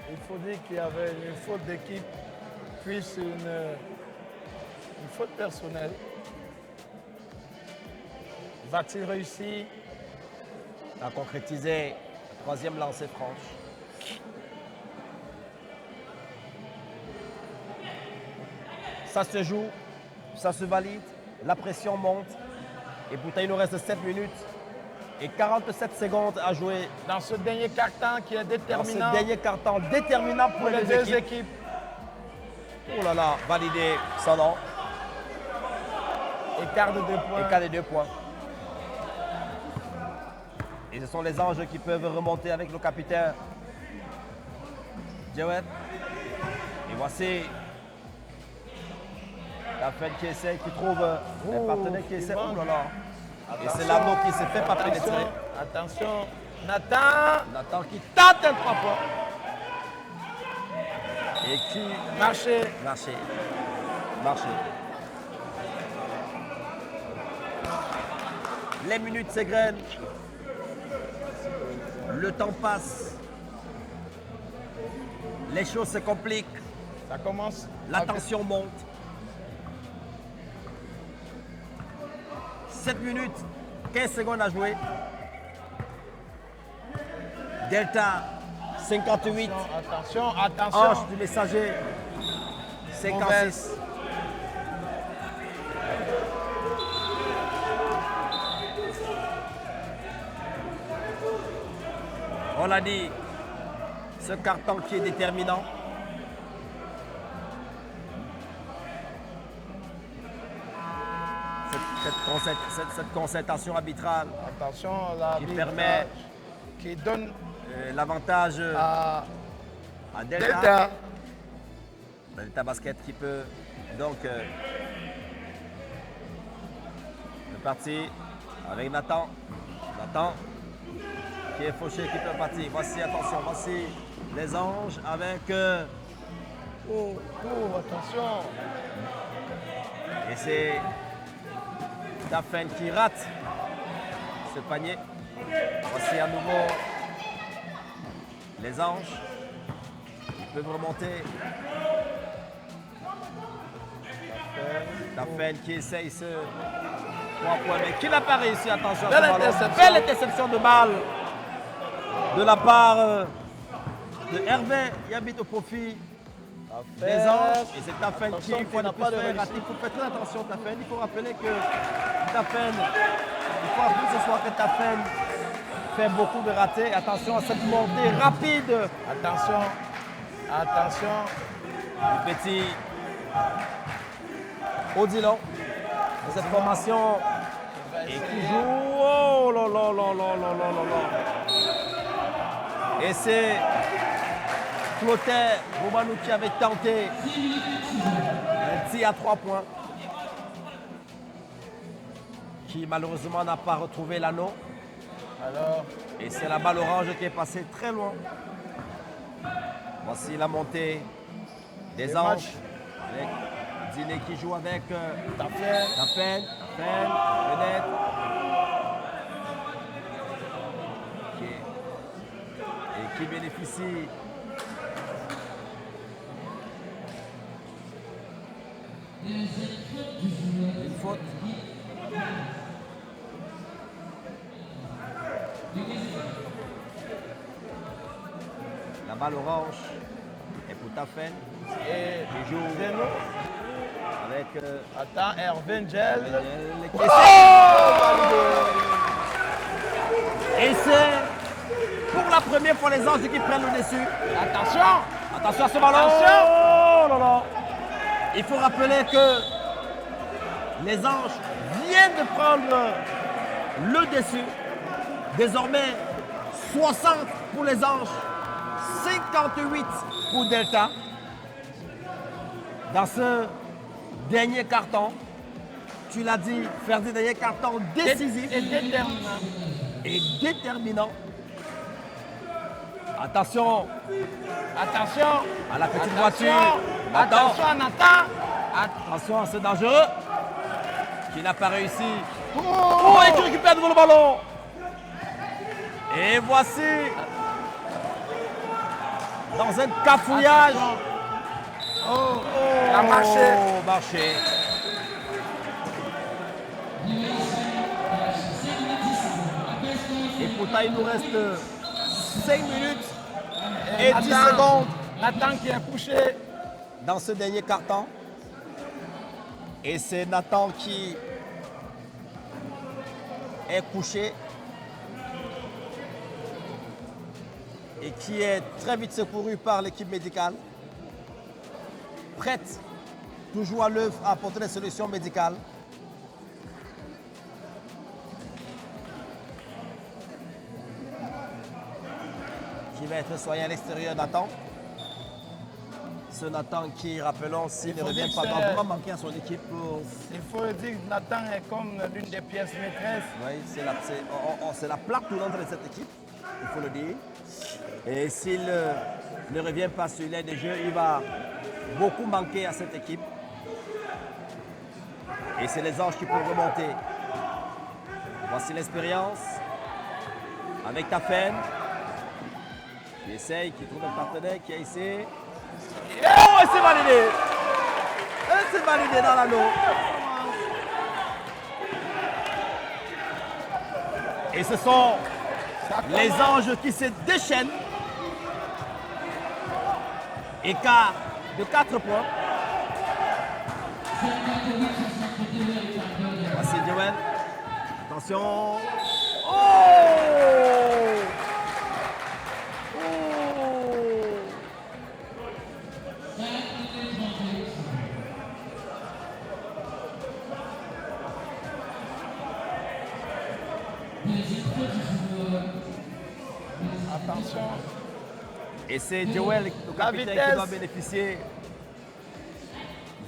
[SPEAKER 1] Il faut dire qu'il y avait une faute d'équipe, puis une faute personnelle. Va-t-il réussir
[SPEAKER 2] À concrétiser le troisième lancé franche. Ça se joue, ça se valide, la pression monte. Et pourtant, il nous reste 7 minutes et 47 secondes à jouer
[SPEAKER 1] dans ce dernier quart-temps qui est
[SPEAKER 2] dans
[SPEAKER 1] déterminant
[SPEAKER 2] ce dernier quart-temps déterminant pour
[SPEAKER 1] les
[SPEAKER 2] les
[SPEAKER 1] deux
[SPEAKER 2] équipes.
[SPEAKER 1] équipes.
[SPEAKER 2] Oh là là, validé, sans nom.
[SPEAKER 1] Écart de 2 points.
[SPEAKER 2] Écart de 2 points. Et ce sont les anges qui peuvent remonter avec le capitaine Jewett. Et voici la fête qui essaie, qui trouve un partenaire qui essaie. Oh là là. Et c'est l'anneau qui s'est fait pas pénétrer.
[SPEAKER 1] Attention, Nathan.
[SPEAKER 2] Nathan qui tente un 3 points. Et qui
[SPEAKER 1] Marché.
[SPEAKER 2] marché. Les minutes s'égrènent. Le temps passe. Les choses se compliquent.
[SPEAKER 1] Ça commence.
[SPEAKER 2] La tension monte. 7 minutes, 15 secondes à jouer. Delta 58.
[SPEAKER 1] Attention.
[SPEAKER 2] Ange du messager 56. On l'a dit, ce carton qui est déterminant. Cette concertation arbitrale
[SPEAKER 1] Attention,
[SPEAKER 2] qui permet
[SPEAKER 1] qui donne
[SPEAKER 2] l'avantage
[SPEAKER 1] à
[SPEAKER 2] Delta. Delta Basket qui peut donc partir avec Nathan. Nathan qui est fauché, qui peut partir. Voici, attention, voici les anges avec...
[SPEAKER 1] attention.
[SPEAKER 2] Et c'est Daphne qui rate ce panier. Voici à nouveau les anges. Ils peuvent remonter. Daphne qui essaye ce 3 points, mais qui n'a pas réussi. Attention à ce ballon. Belle interception de balle de la part de Hervé Yabit au profit des anges. Et c'est Daphne qui, une fois de plus, fait rater. Il faut faire très attention, Daphne. Il faut rappeler que Daphne, il faut rappeler ce soir que Daphne fait beaucoup de ratés. Attention à cette montée rapide.
[SPEAKER 1] Attention.
[SPEAKER 2] Le petit Odilon de cette formation et qui joue. Oh là là là là là là là. Et c'est Clotaire Romanou qui avait tenté un tir à 3 points qui malheureusement n'a pas retrouvé l'anneau. Et c'est la balle orange qui est passée très loin. Voici la montée des anges avec Diné qui joue avec Daphne, Bennett. Et qui bénéficie d'une faute. La balle orange est pour Daphne
[SPEAKER 1] Et
[SPEAKER 2] qui joue avec
[SPEAKER 1] attends, Hervé Gel.
[SPEAKER 2] Et c'est pour la première fois les anges qui prennent le dessus. Attention à ce ballon. Oh là là. Il faut rappeler que les anges viennent de prendre le dessus. Désormais, 60 pour les anges, 58 pour Delta. Dans ce dernier carton, tu l'as dit, Ferdi, dernier carton décisif
[SPEAKER 1] Et déterminant.
[SPEAKER 2] et déterminant. Attention
[SPEAKER 1] Attention.
[SPEAKER 2] à la petite
[SPEAKER 1] Attention.
[SPEAKER 2] voiture. Nathan.
[SPEAKER 1] Attention, Nathan.
[SPEAKER 2] Attention, c'est dangereux. Qui n'a pas réussi.
[SPEAKER 1] Oh,
[SPEAKER 2] Oh, et qui récupère devant le ballon. Et voici. Dans un cafouillage.
[SPEAKER 1] Oh, il a marché.
[SPEAKER 2] Oh, marché. Et pourtant, il nous reste 5 minutes et 10
[SPEAKER 1] Nathan.
[SPEAKER 2] secondes
[SPEAKER 1] Nathan qui est couché.
[SPEAKER 2] dans ce dernier carton. Et c'est Nathan qui est couché et qui est très vite secouru par l'équipe médicale, prête toujours à l'œuvre à apporter des solutions médicales. Qui va être soigné à l'extérieur, Nathan. Ce Nathan qui, rappelons, s'il ne
[SPEAKER 1] faut
[SPEAKER 2] revient
[SPEAKER 1] dire
[SPEAKER 2] pas,
[SPEAKER 1] que
[SPEAKER 2] doit
[SPEAKER 1] c'est-
[SPEAKER 2] vraiment manquer à son équipe.
[SPEAKER 1] Il faut dire que Nathan est comme l'une des pièces maîtresses.
[SPEAKER 2] Oui, c'est la plaque tournante de cette équipe, il faut le dire. Et s'il ne revient pas sur l'aide des jeux, il va beaucoup manquer à cette équipe. Et c'est les anges qui peuvent remonter. Voici l'expérience avec Tafen, qui essaye, qui trouve un partenaire, qui a essayé. Oh, et c'est validé! Et c'est validé dans l'anneau. Et ce sont les anges qui se déchaînent. Écart de 4 points. Voici Joël. Attention. Oh!
[SPEAKER 1] Attention.
[SPEAKER 2] Et c'est Joël, le capitaine, qui
[SPEAKER 1] vitesse.
[SPEAKER 2] doit bénéficier.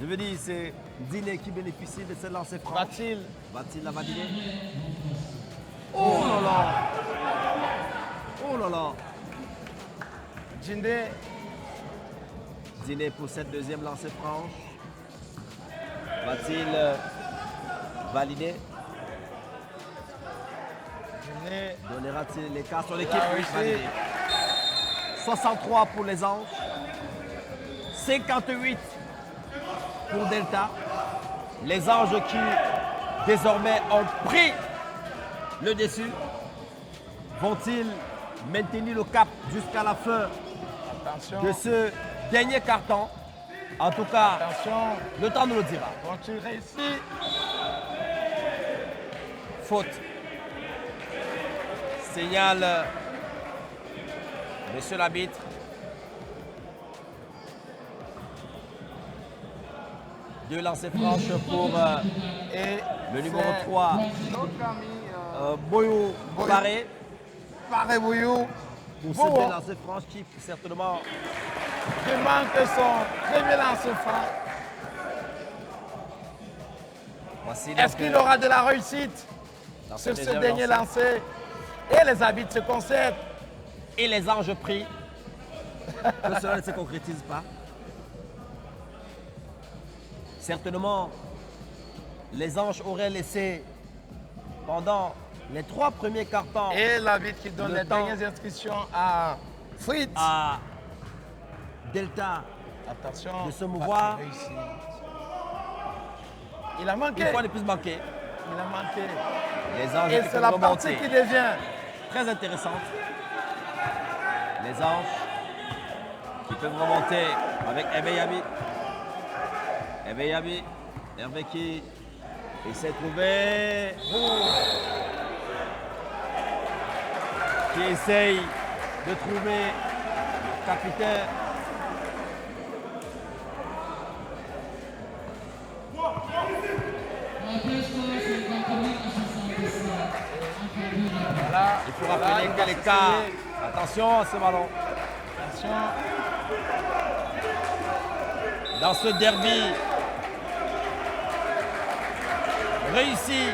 [SPEAKER 2] Je veux dire, c'est Diné qui bénéficie de ce lancer franc.
[SPEAKER 1] Va-t-il?
[SPEAKER 2] Va-t-il la valider? Oh là là! Oh là là!
[SPEAKER 1] Jindé.
[SPEAKER 2] Diné pour cette deuxième lancée franche. Va-t-il valider?
[SPEAKER 1] Jindé.
[SPEAKER 2] Donnera-t-il l'écart sur l'équipe?
[SPEAKER 1] Il a
[SPEAKER 2] Oui,
[SPEAKER 1] réussi.
[SPEAKER 2] validé. 63 pour les Anges. 58 pour Delta. Les Anges qui désormais ont pris le dessus. Vont-ils maintenir le cap jusqu'à la fin
[SPEAKER 1] Attention.
[SPEAKER 2] de ce dernier carton? En tout cas,
[SPEAKER 1] Attention.
[SPEAKER 2] le temps nous le dira.
[SPEAKER 1] Vont-ils réussir?
[SPEAKER 2] Faute. Signal monsieur l'arbitre. Deux lancers franches pour
[SPEAKER 1] Et
[SPEAKER 2] le numéro
[SPEAKER 1] c'est
[SPEAKER 2] 3,
[SPEAKER 1] notre ami
[SPEAKER 2] Boyou Barré.
[SPEAKER 1] Paré Bouillou
[SPEAKER 2] Pour
[SPEAKER 1] Bon,
[SPEAKER 2] ces deux
[SPEAKER 1] hein.
[SPEAKER 2] lancers franches qui certainement
[SPEAKER 1] qui manque son premier lancer franc.
[SPEAKER 2] voici
[SPEAKER 1] Est-ce
[SPEAKER 2] donc,
[SPEAKER 1] qu'il aura de la réussite
[SPEAKER 2] dans
[SPEAKER 1] sur ce
[SPEAKER 2] deuxième
[SPEAKER 1] dernier
[SPEAKER 2] lancer.
[SPEAKER 1] lancer? Et les arbitres se concertent.
[SPEAKER 2] Et les anges prient que cela ne se concrétise pas. Certainement, les anges auraient laissé pendant les 3 premiers cartons
[SPEAKER 1] Et l'arbitre qui donne
[SPEAKER 2] Le
[SPEAKER 1] les
[SPEAKER 2] temps.
[SPEAKER 1] dernières instructions à Fritz.
[SPEAKER 2] à Delta
[SPEAKER 1] Attention.
[SPEAKER 2] de se mouvoir.
[SPEAKER 1] pas réussi. Il a manqué.
[SPEAKER 2] Une fois de plus manqué.
[SPEAKER 1] Il a manqué.
[SPEAKER 2] Les anges
[SPEAKER 1] Et
[SPEAKER 2] qui
[SPEAKER 1] c'est
[SPEAKER 2] peuvent
[SPEAKER 1] la partie
[SPEAKER 2] remonter.
[SPEAKER 1] qui devient.
[SPEAKER 2] Très intéressante. Les anges qui peuvent remonter avec Hervé Yabi. Hervé Yabi. Hervé qui essaie de trouver. Qui essaye de trouver capitaine.
[SPEAKER 1] Voilà.
[SPEAKER 2] Il faut
[SPEAKER 1] Voilà,
[SPEAKER 2] rappeler
[SPEAKER 1] il
[SPEAKER 2] que
[SPEAKER 1] va
[SPEAKER 2] l'écart.
[SPEAKER 1] s'essayer.
[SPEAKER 2] Attention à ce ballon.
[SPEAKER 1] Attention.
[SPEAKER 2] Dans ce derby réussi.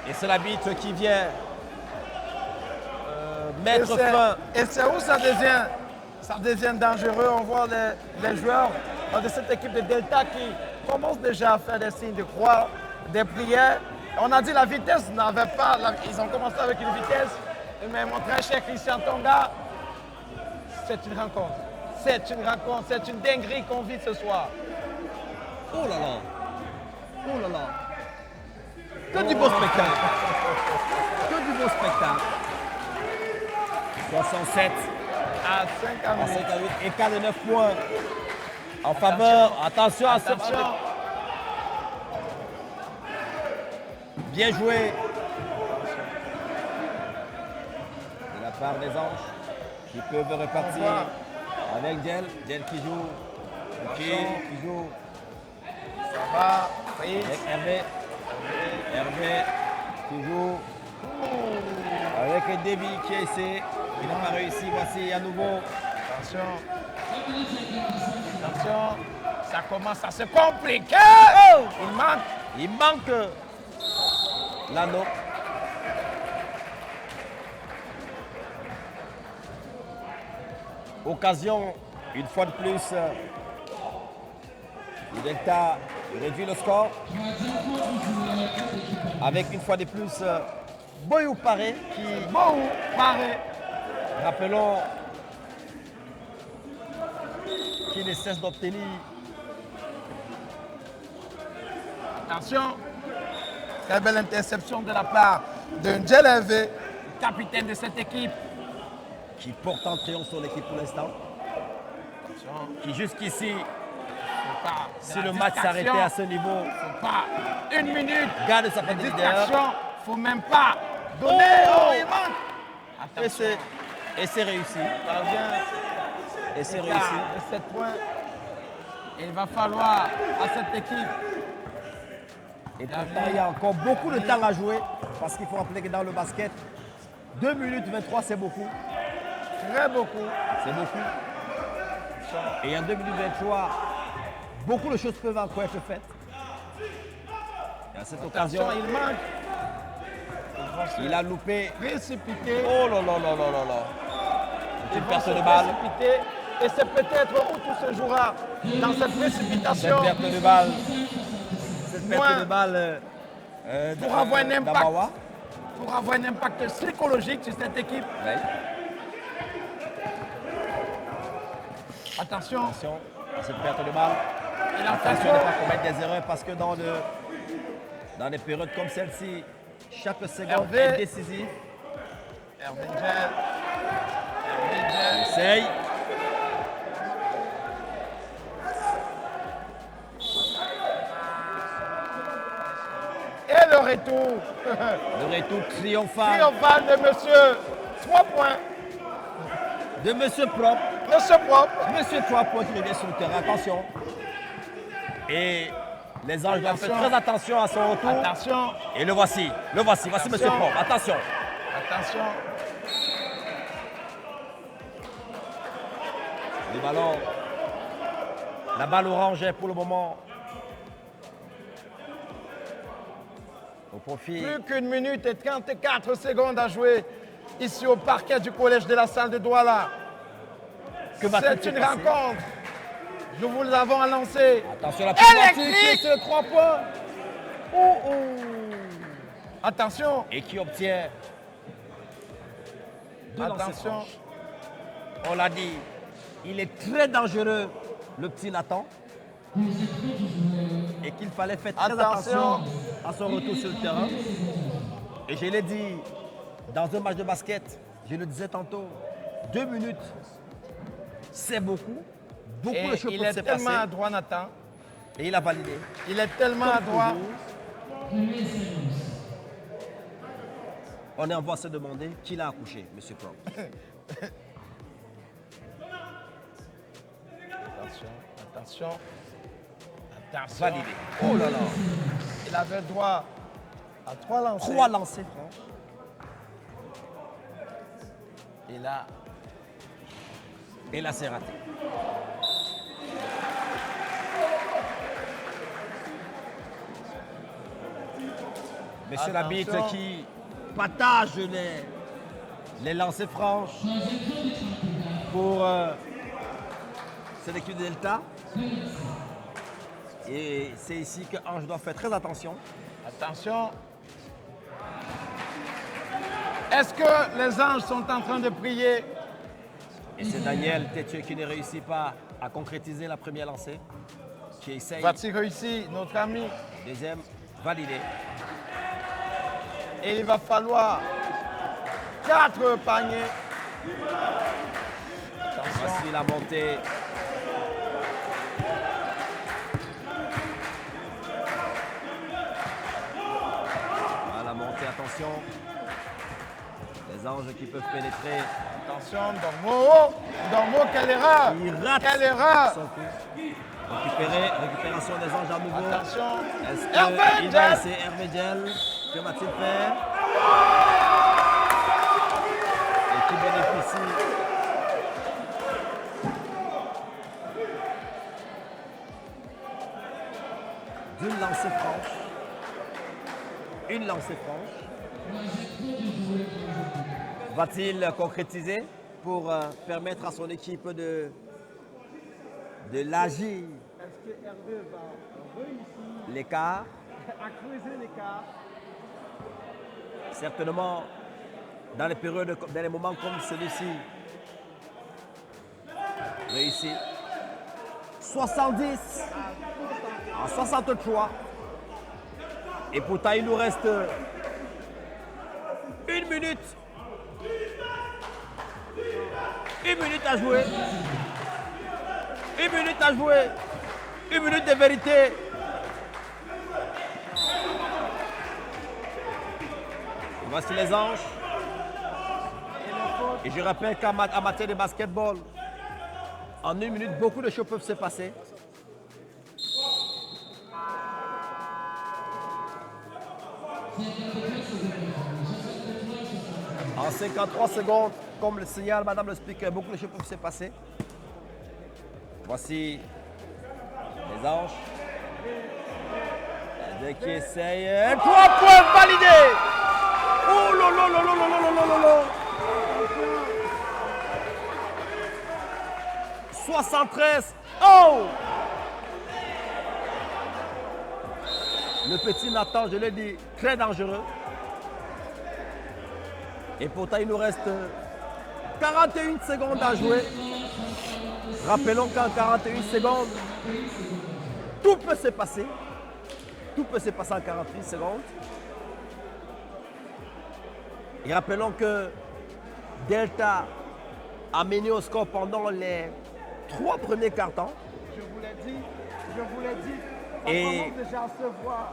[SPEAKER 2] Et c'est l'arbitre qui vient mettre fin.
[SPEAKER 1] Et c'est où ça devient dangereux. On voit les joueurs de cette équipe de Delta qui commencent déjà à faire des signes de croix, des prières. On a dit la vitesse n'avait pas, ils ont commencé avec une vitesse, mais mon très cher Christian Tonga, c'est une rencontre. C'est une rencontre, c'est une dinguerie qu'on vit ce soir.
[SPEAKER 2] Oh là là. Oh là là. Que du beau spectacle. Que du beau spectacle. 67
[SPEAKER 1] À
[SPEAKER 2] à
[SPEAKER 1] 58.
[SPEAKER 2] 58, écart de 9 points en faveur. Attention à ce
[SPEAKER 1] Attention.
[SPEAKER 2] Bien joué de la part des Anges qui peuvent repartir avec Djel. Djel qui joue. Qui joue
[SPEAKER 1] Ça va. Prise.
[SPEAKER 2] avec Hervé. Hervé qui joue avec Davy qui a essayé. Il n'a pas réussi. Voici à nouveau.
[SPEAKER 1] Attention. Attention. Ça commence à se compliquer. Il manque.
[SPEAKER 2] Il manque l'anneau. Occasion, une fois de plus, le Delta réduit le score. Avec une fois de plus, Boyou Paré qui,
[SPEAKER 1] Bon, pareil.
[SPEAKER 2] rappelons, qui ne cesse d'obtenir.
[SPEAKER 1] Attention. Très belle interception de la part de Djel Hervé, capitaine de cette équipe.
[SPEAKER 2] Qui porte en triomphe son équipe pour l'instant.
[SPEAKER 1] Attention.
[SPEAKER 2] Qui jusqu'ici,
[SPEAKER 1] Faut pas de
[SPEAKER 2] si
[SPEAKER 1] la
[SPEAKER 2] le match
[SPEAKER 1] distraction.
[SPEAKER 2] s'arrêtait à ce niveau,
[SPEAKER 1] Faut pas. Une minute.
[SPEAKER 2] garde sa patte de leader.
[SPEAKER 1] Distraction. Faut même pas donner.
[SPEAKER 2] Oh.
[SPEAKER 1] Oh, il manque.
[SPEAKER 2] Et
[SPEAKER 1] Attention.
[SPEAKER 2] c'est réussi.
[SPEAKER 1] Ça vient.
[SPEAKER 2] Et c'est
[SPEAKER 1] Écart
[SPEAKER 2] réussi.
[SPEAKER 1] de 7 points. Il va falloir à cette équipe.
[SPEAKER 2] Et pourtant, il y a encore beaucoup de temps à jouer. Parce qu'il faut rappeler que dans le basket, 2 minutes 23, c'est beaucoup.
[SPEAKER 1] Très beaucoup.
[SPEAKER 2] C'est beaucoup. Et en 2 minutes 23, beaucoup de choses peuvent encore être faites. Et à cette occasion,
[SPEAKER 1] Attention, il manque.
[SPEAKER 2] il a loupé.
[SPEAKER 1] Précipité.
[SPEAKER 2] Oh là là là là là là. C'est
[SPEAKER 1] Ils
[SPEAKER 2] une
[SPEAKER 1] vont
[SPEAKER 2] perte
[SPEAKER 1] se
[SPEAKER 2] de balle.
[SPEAKER 1] précipiter. Et c'est peut-être où tout se jouera dans cette précipitation.
[SPEAKER 2] Cette perte de balle. Cette perte
[SPEAKER 1] Moins.
[SPEAKER 2] de balle
[SPEAKER 1] Pour avoir un impact.
[SPEAKER 2] d'Amawa.
[SPEAKER 1] Pour avoir un impact psychologique sur cette équipe.
[SPEAKER 2] Oui.
[SPEAKER 1] Attention.
[SPEAKER 2] Attention à cette perte de balle.
[SPEAKER 1] Et
[SPEAKER 2] Attention de
[SPEAKER 1] l'attention.
[SPEAKER 2] ne pas commettre des erreurs parce que dans des périodes comme celle-ci, chaque seconde
[SPEAKER 1] Hervé.
[SPEAKER 2] est décisive.
[SPEAKER 1] Hervé Djel. Hervé Djel.
[SPEAKER 2] Essaye.
[SPEAKER 1] Et le retour.
[SPEAKER 2] Le retour triomphal
[SPEAKER 1] Triomphal de monsieur. 3 points.
[SPEAKER 2] de Monsieur Propre.
[SPEAKER 1] Monsieur Propre.
[SPEAKER 2] Monsieur 3 points qui revient sur le terrain. Attention. Et les anges doivent faire
[SPEAKER 1] Attention.
[SPEAKER 2] très attention à son retour.
[SPEAKER 1] Attention.
[SPEAKER 2] Et le voici. Le voici. Voici Monsieur
[SPEAKER 1] Attention.
[SPEAKER 2] Propre. Attention.
[SPEAKER 1] Attention.
[SPEAKER 2] Le ballon. La balle orange est pour le moment au profit.
[SPEAKER 1] Plus qu'une minute et 34 secondes à jouer ici au parquet du collège de la salle de Douala.
[SPEAKER 2] Que va-t-il
[SPEAKER 1] C'est
[SPEAKER 2] se
[SPEAKER 1] une
[SPEAKER 2] passer?
[SPEAKER 1] rencontre. Nous vous l'avons annoncé.
[SPEAKER 2] Attention, la petite
[SPEAKER 1] Électrique.
[SPEAKER 2] qui est sur 3 points.
[SPEAKER 1] Attention.
[SPEAKER 2] Et qui obtient deux lancers
[SPEAKER 1] Attention.
[SPEAKER 2] franches. On l'a dit, il est très dangereux, le petit Nathan. Et qu'il fallait faire très attention à son retour sur le terrain. Et je l'ai dit, dans un match de basket, je le disais tantôt, 2 minutes, c'est beaucoup. Beaucoup
[SPEAKER 1] Et
[SPEAKER 2] de choses
[SPEAKER 1] il
[SPEAKER 2] peuvent
[SPEAKER 1] est
[SPEAKER 2] se
[SPEAKER 1] tellement
[SPEAKER 2] passer.
[SPEAKER 1] adroit, Nathan.
[SPEAKER 2] Et il a validé.
[SPEAKER 1] Il est tellement adroit.
[SPEAKER 2] On est en voie de se demander qui l'a accouché, M. Propre.
[SPEAKER 1] Attention, attention. Attention.
[SPEAKER 2] Validé. Oh là là.
[SPEAKER 1] Il avait droit à 3 lancers.
[SPEAKER 2] 3 lancers francs. Et là, c'est raté. Monsieur
[SPEAKER 1] Attention.
[SPEAKER 2] l'arbitre qui partage Les lancers franches pour cette équipe de Delta. Et c'est ici que Ange doit faire très attention.
[SPEAKER 1] Attention. Est-ce que les anges sont en train de prier?
[SPEAKER 2] Et c'est Daniel Tétieux qui ne réussit pas à concrétiser la première lancée. Qui essaye.
[SPEAKER 1] Va-t-il réussir, notre ami?
[SPEAKER 2] Deuxième, validé.
[SPEAKER 1] Et il va falloir 4 paniers.
[SPEAKER 2] Voici la montée. Voilà la montée, attention. Les anges qui peuvent pénétrer.
[SPEAKER 1] Attention, Dormo, quelle erreur!
[SPEAKER 2] Il rate
[SPEAKER 1] Quelle erreur!
[SPEAKER 2] son coup. Récupération des anges à nouveau.
[SPEAKER 1] Attention.
[SPEAKER 2] Est-ce
[SPEAKER 1] Hervé
[SPEAKER 2] qu'il va
[SPEAKER 1] Gel.
[SPEAKER 2] essayer Hervé Gel? Que va-t-il faire? Et qui bénéficie d'une lancée franche. Une lancée franche. Va-t-il concrétiser pour permettre à son équipe de l'agir?
[SPEAKER 1] Est-ce que Hervé va réussir
[SPEAKER 2] L'écart,
[SPEAKER 1] à creuser l'écart?
[SPEAKER 2] certainement dans les périodes, dans les moments comme celui-ci. Réussi. 70 à 63. Et pourtant, il nous reste 1 minute. 1 minute à jouer. 1 minute à jouer. 1 minute de vérité. Voici les anges. Et je rappelle qu'en matière de basketball, en 1 minute, beaucoup de choses peuvent se passer. En 53 secondes, comme le signale Madame le Speaker, beaucoup de choses peuvent se passer. Voici les anges. Dès qui essaye. 3 points validés! Oh là là là là là là là là là! 73. Oh! Le petit Nathan, je l'ai dit, très dangereux. Et pourtant, il nous reste 41 secondes à jouer. Rappelons qu'en 41 secondes, tout peut se passer. Tout peut se passer en 48 secondes. Et rappelons que Delta a mené au score pendant les 3 premiers cartons.
[SPEAKER 1] Je vous l'ai dit.
[SPEAKER 2] Et-
[SPEAKER 1] On commence déjà à se voir.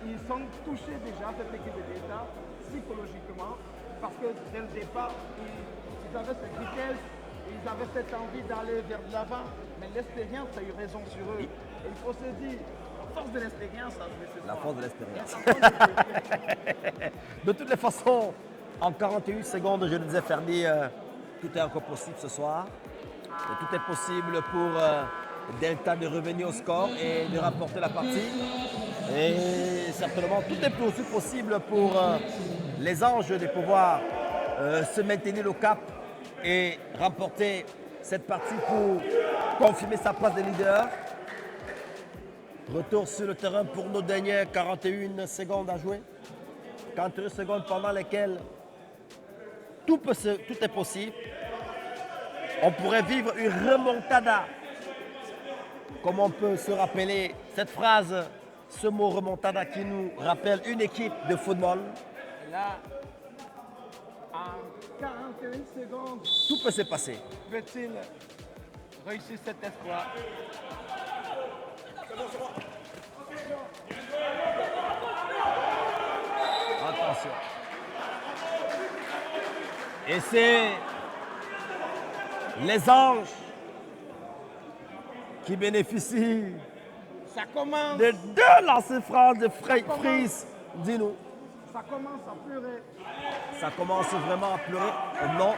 [SPEAKER 1] Ils sont touchés déjà, cette équipe de l'État, psychologiquement, parce que dès le départ, ils avaient cette vitesse, ils avaient cette envie d'aller vers de l'avant, mais l'expérience a eu raison sur eux. Et il faut se dire, la force de l'expérience, ça se fait ce
[SPEAKER 2] La
[SPEAKER 1] soir.
[SPEAKER 2] force de l'expérience.
[SPEAKER 1] La force de l'expérience.
[SPEAKER 2] De toutes les façons, en 41 secondes, je le disais, Ferdi, tout est encore possible ce soir. Et tout est possible pour Delta de revenir au score et de rapporter la partie. Et certainement, tout est aussi possible pour les anges de pouvoir se maintenir au cap et remporter cette partie pour confirmer sa place de leader. Retour sur le terrain pour nos dernières 41 secondes à jouer. 41 secondes pendant lesquelles tout est possible. On pourrait vivre une remontada. Comme on peut se rappeler cette phrase, ce mot remontada qui nous rappelle une équipe de football.
[SPEAKER 1] Là, en 41 secondes,
[SPEAKER 2] Tout peut se passer.
[SPEAKER 1] peut-il réussir cet espoir?
[SPEAKER 2] Attention. Et c'est les anges qui bénéficient
[SPEAKER 1] Ça commence,
[SPEAKER 2] de 2 lancers francs de Fries. Dis-nous.
[SPEAKER 1] ça commence à pleurer.
[SPEAKER 2] Ça commence vraiment à pleurer. Non,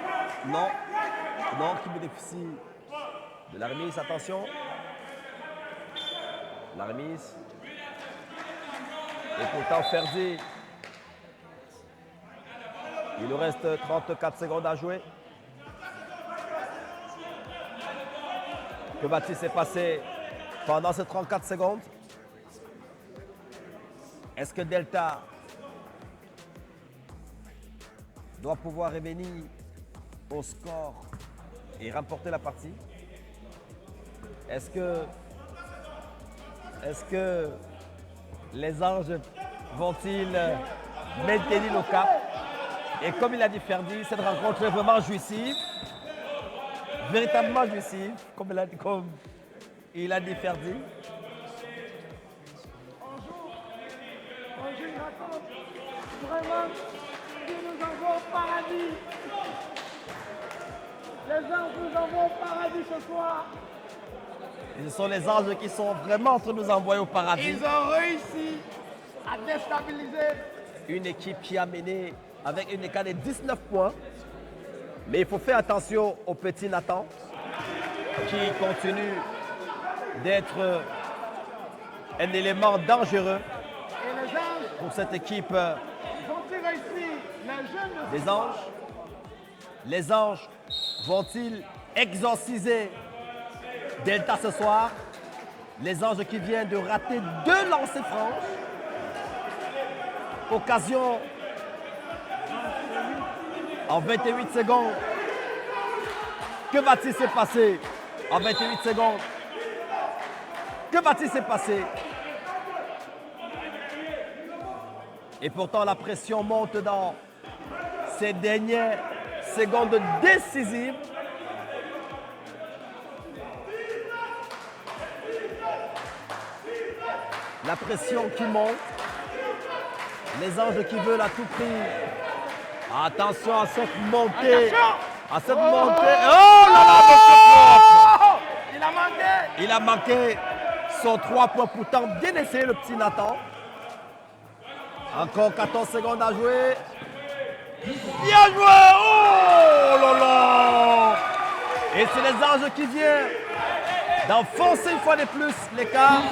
[SPEAKER 2] non, non, qui bénéficie de la remise. Attention. La remise. Et pourtant, Ferdi Il nous reste 34 secondes à jouer. Que va-t-il se passer pendant ces 34 secondes? Est-ce que Delta doit pouvoir revenir au score et remporter la partie? Est-ce que les Anges vont-ils maintenir le cap? Et comme il a dit Ferdi, cette rencontre est vraiment jouissive, véritablement jouissive, comme il a dit Ferdi.
[SPEAKER 3] On joue une rencontre vraiment qui nous envoie au paradis. Les Anges nous envoient au paradis ce soir.
[SPEAKER 2] Et ce sont les Anges qui sont vraiment en train de nous envoyer au paradis.
[SPEAKER 3] Ils ont réussi à déstabiliser
[SPEAKER 2] Une équipe qui a mené avec une écart de 19 points. Mais il faut faire attention au petit Nathan qui continue d'être un élément dangereux
[SPEAKER 3] et les Anges
[SPEAKER 2] pour cette équipe
[SPEAKER 3] vont-ils réussir? Les jeunes
[SPEAKER 2] des Anges. Les Anges vont-ils exorciser Delta ce soir? Les Anges qui viennent de rater 2 lancers francs. Occasion en 28 secondes. Que va-t-il se passer en 28 secondes? Que va-t-il se passer? Et pourtant, la pression monte dans ces dernières secondes décisives. La pression qui monte. Les Anges qui veulent à tout prix. Attention à cette montée.
[SPEAKER 3] Attention!
[SPEAKER 2] À cette montée. Oh là là,
[SPEAKER 3] Oh! Il a manqué!
[SPEAKER 2] il a manqué son 3 points. Pourtant, bien essayé le petit Nathan. Encore 14 secondes à jouer. Bien joué! Oh là là! Et c'est les Anges qui viennent d'enfoncer une fois de plus l'écart.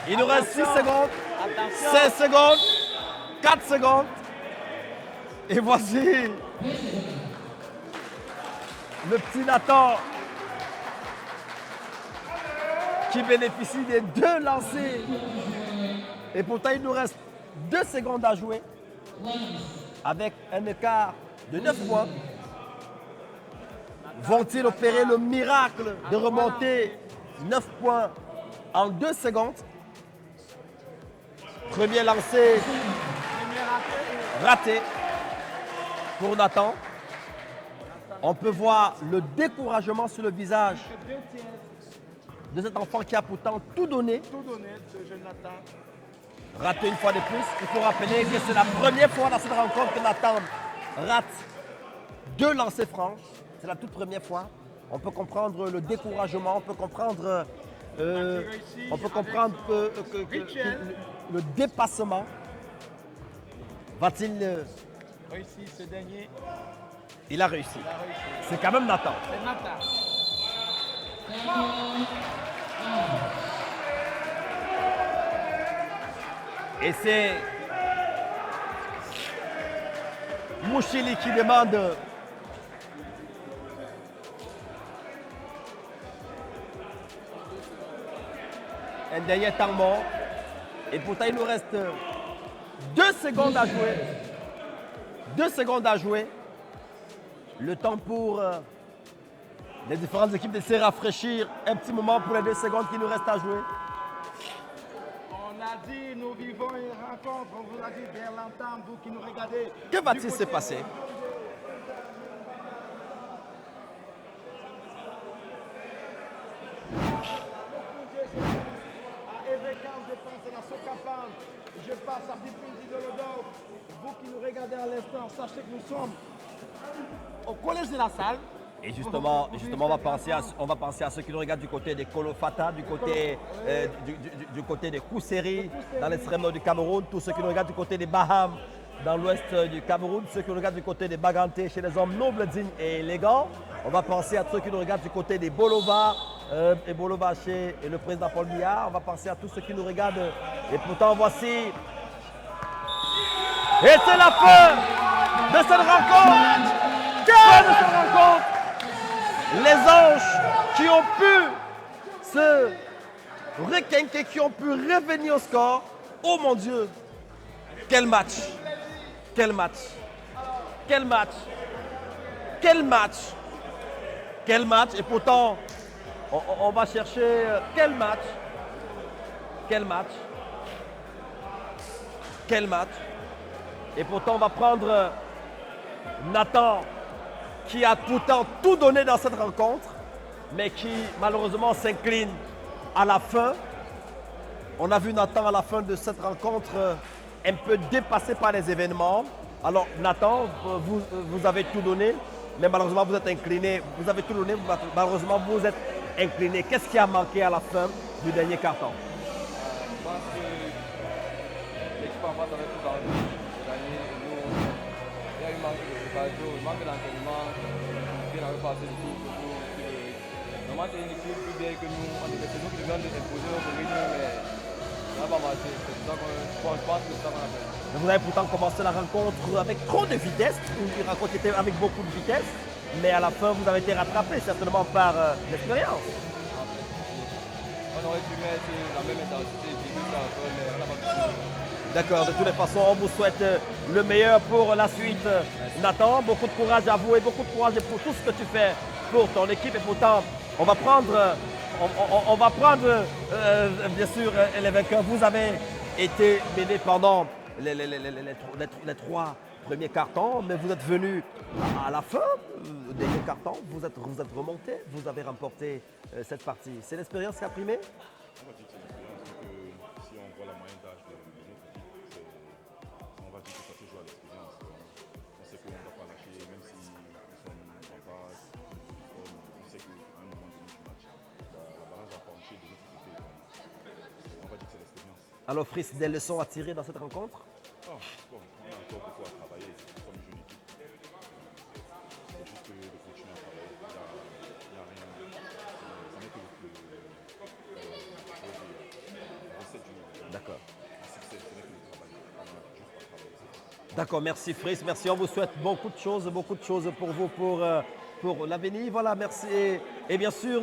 [SPEAKER 2] Il nous reste 6 secondes, 16 secondes, 4 secondes. Et voici le petit Nathan qui bénéficie des 2 lancers. Et pourtant, il nous reste 2 secondes à jouer avec un écart de 9 points. Vont-ils opérer le miracle de remonter 9 points en 2 secondes? Premier lancé raté pour Nathan. On peut voir le découragement sur le visage de cet enfant qui a pourtant tout donné.
[SPEAKER 3] Tout donné, ce jeune Nathan.
[SPEAKER 2] Raté une fois de plus. Il faut rappeler que c'est la première fois dans cette rencontre que Nathan rate 2 lancers francs. C'est la toute première fois. On peut comprendre le découragement, on peut comprendre, que le dépassement. Va-t-il
[SPEAKER 3] Réussi ce dernier.
[SPEAKER 2] Il a réussi. C'est quand même Nathan.
[SPEAKER 3] C'est Nathan.
[SPEAKER 2] Et c'est Mouchili qui demande un dernier temps mort. Et pourtant, il nous reste 2 secondes à jouer. 2 secondes à jouer. Le temps pour les différentes équipes de se rafraîchir. Un petit moment pour les 2 secondes qui nous restent à jouer.
[SPEAKER 3] On a dit, nous vivons une rencontre. On vous a dit dès longtemps, vous qui nous regardez.
[SPEAKER 2] Que va-t-il se passer?
[SPEAKER 3] Je pense à Sokapan, je passe à Bipindi de l'Odo. Vous qui nous regardez à l'instant, sachez que nous sommes au collège de la salle.
[SPEAKER 2] Et justement, on va penser à ceux qui nous regardent du côté des Kolofata, du côté des Kousseri, dans l'extrême nord du Cameroun, tous ceux qui nous regardent du côté des Baham, dans l'ouest du Cameroun, ceux qui nous regardent du côté des Baganté, chez les hommes nobles, dignes et élégants. On va penser à ceux qui nous regardent du côté des Bolova, et Bolova chez le président Paul Biya. On va penser à tous ceux qui nous regardent. Et pourtant, voici. Et c'est la fin de cette rencontre. Fin de cette rencontre. Les anges qui ont pu se requinquer, qui ont pu revenir au score. Oh mon Dieu, quel match! Quel match! Quel match! Quel match! Quel match! Et pourtant, on va chercher quel match! Quel match! Quel match! Et pourtant, on va prendre Nathan, qui a pourtant tout donné dans cette rencontre, mais qui malheureusement s'incline à la fin. On a vu Nathan à la fin de cette rencontre un peu dépassé par les événements. Alors Nathan, vous avez tout donné, mais malheureusement vous êtes incliné. Vous avez tout donné, malheureusement vous êtes incliné. Qu'est-ce qui a manqué à la fin du dernier carton?
[SPEAKER 4] Je pense que l'équipe en face avait tout envie de gagner. Et nous, il y a eu manque de préparation, manque d'entraînement. Qui n'avait pas assez de tout pour nous. Normalement, c'est une équipe plus bien que nous. C'est nous qui devions imposer notre rythme, mais ça n'a pas marché. C'est pour ça je pense que c'est ça qu'on a fait.
[SPEAKER 2] Vous avez pourtant commencé la rencontre avec trop de vitesse, une rencontre qui était avec beaucoup de vitesse, mais à la fin vous avez été rattrapé certainement par l'expérience.
[SPEAKER 4] On aurait dû mettre la même intensité, mais on n'a pas pu.
[SPEAKER 2] D'accord, de toutes les façons, on vous souhaite le meilleur pour la suite. Nathan, beaucoup de courage à vous et beaucoup de courage pour tout ce que tu fais pour ton équipe. Et pourtant, on va prendre, bien sûr les vainqueurs. Vous avez été mené pendant les 3 premiers cartons, mais vous êtes venu à la fin des dernier carton. Vous êtes remonté, vous avez remporté cette partie. C'est l'expérience qui a primé?
[SPEAKER 5] On va dire que c'est l'expérience, que si on voit la moyenne d'âge de notre équipe, on va dire que ça se joue à l'expérience. On sait qu'on ne va pas lâcher, même si nous sommes en base, on sait qu'à un moment donné du match, la balance va pencher de notre côté. On va dire que c'est l'expérience.
[SPEAKER 2] Alors Fris, des leçons à tirer dans cette rencontre?
[SPEAKER 5] Bon, on a encore beaucoup à travailler, nous sommes une jeune équipe. C'est juste de continuer à travailler. Il n'y a rien. Ça n'est que recette du niveau.
[SPEAKER 2] D'accord.
[SPEAKER 5] Le succès, ce n'est que le travail. On a juste à travailler.
[SPEAKER 2] D'accord, merci Fris, merci. On vous souhaite beaucoup de choses pour vous, pour l'avenir. Voilà, merci. Et bien sûr,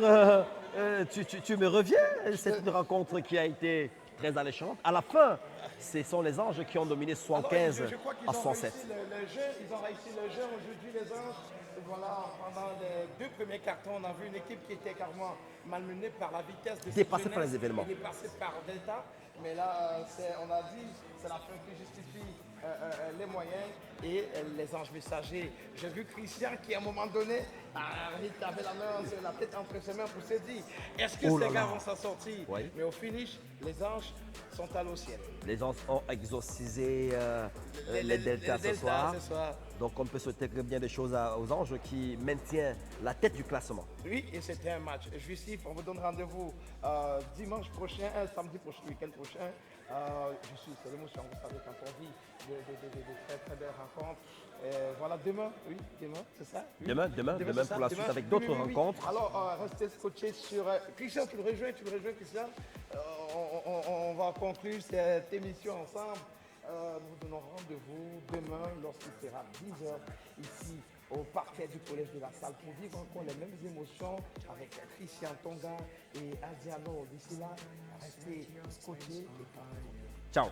[SPEAKER 2] tu me reviens. C'est une rencontre qui a été très alléchante. À la fin, ce sont les Anges qui ont dominé 75 à 67.
[SPEAKER 3] Ils ont réussi le jeu. Aujourd'hui, les Anges, voilà, pendant les 2 premiers cartons, on a vu une équipe qui était carrément malmenée par la vitesse de
[SPEAKER 2] Dépassée par les événements.
[SPEAKER 3] Dépassée par Delta. Mais là, on a dit, c'est la fin qui justifie les moyens et les Anges messagers. J'ai vu Christian qui, à un moment donné, avait la tête entre ses mains pour se dire, est-ce que ces gars vont s'en sortir?
[SPEAKER 2] Oui.
[SPEAKER 3] Mais au finish, les Anges sont allés au ciel.
[SPEAKER 2] Les Anges ont exorcisé les Deltas ce soir. Donc on peut souhaiter bien des choses aux Anges qui maintiennent la tête du classement.
[SPEAKER 3] Oui, et c'était un match jouissif. On vous donne rendez-vous dimanche prochain, samedi prochain, week-end prochain. C'est l'émotion, vous savez, quand on vit de très très belles rencontres. Voilà, demain, c'est ça? Oui.
[SPEAKER 2] Demain pour la suite avec d'autres rencontres.
[SPEAKER 3] Alors, restez scotchés sur... Christian, tu le rejoins, Christian. On va conclure cette émission ensemble. Nous vous donnons rendez-vous demain lorsqu'il sera 10h ici au parquet du collège de la Salle pour vivre encore les mêmes émotions avec Christian Tonga et Adiano. D'ici là, restez scotchés et
[SPEAKER 2] Ciao.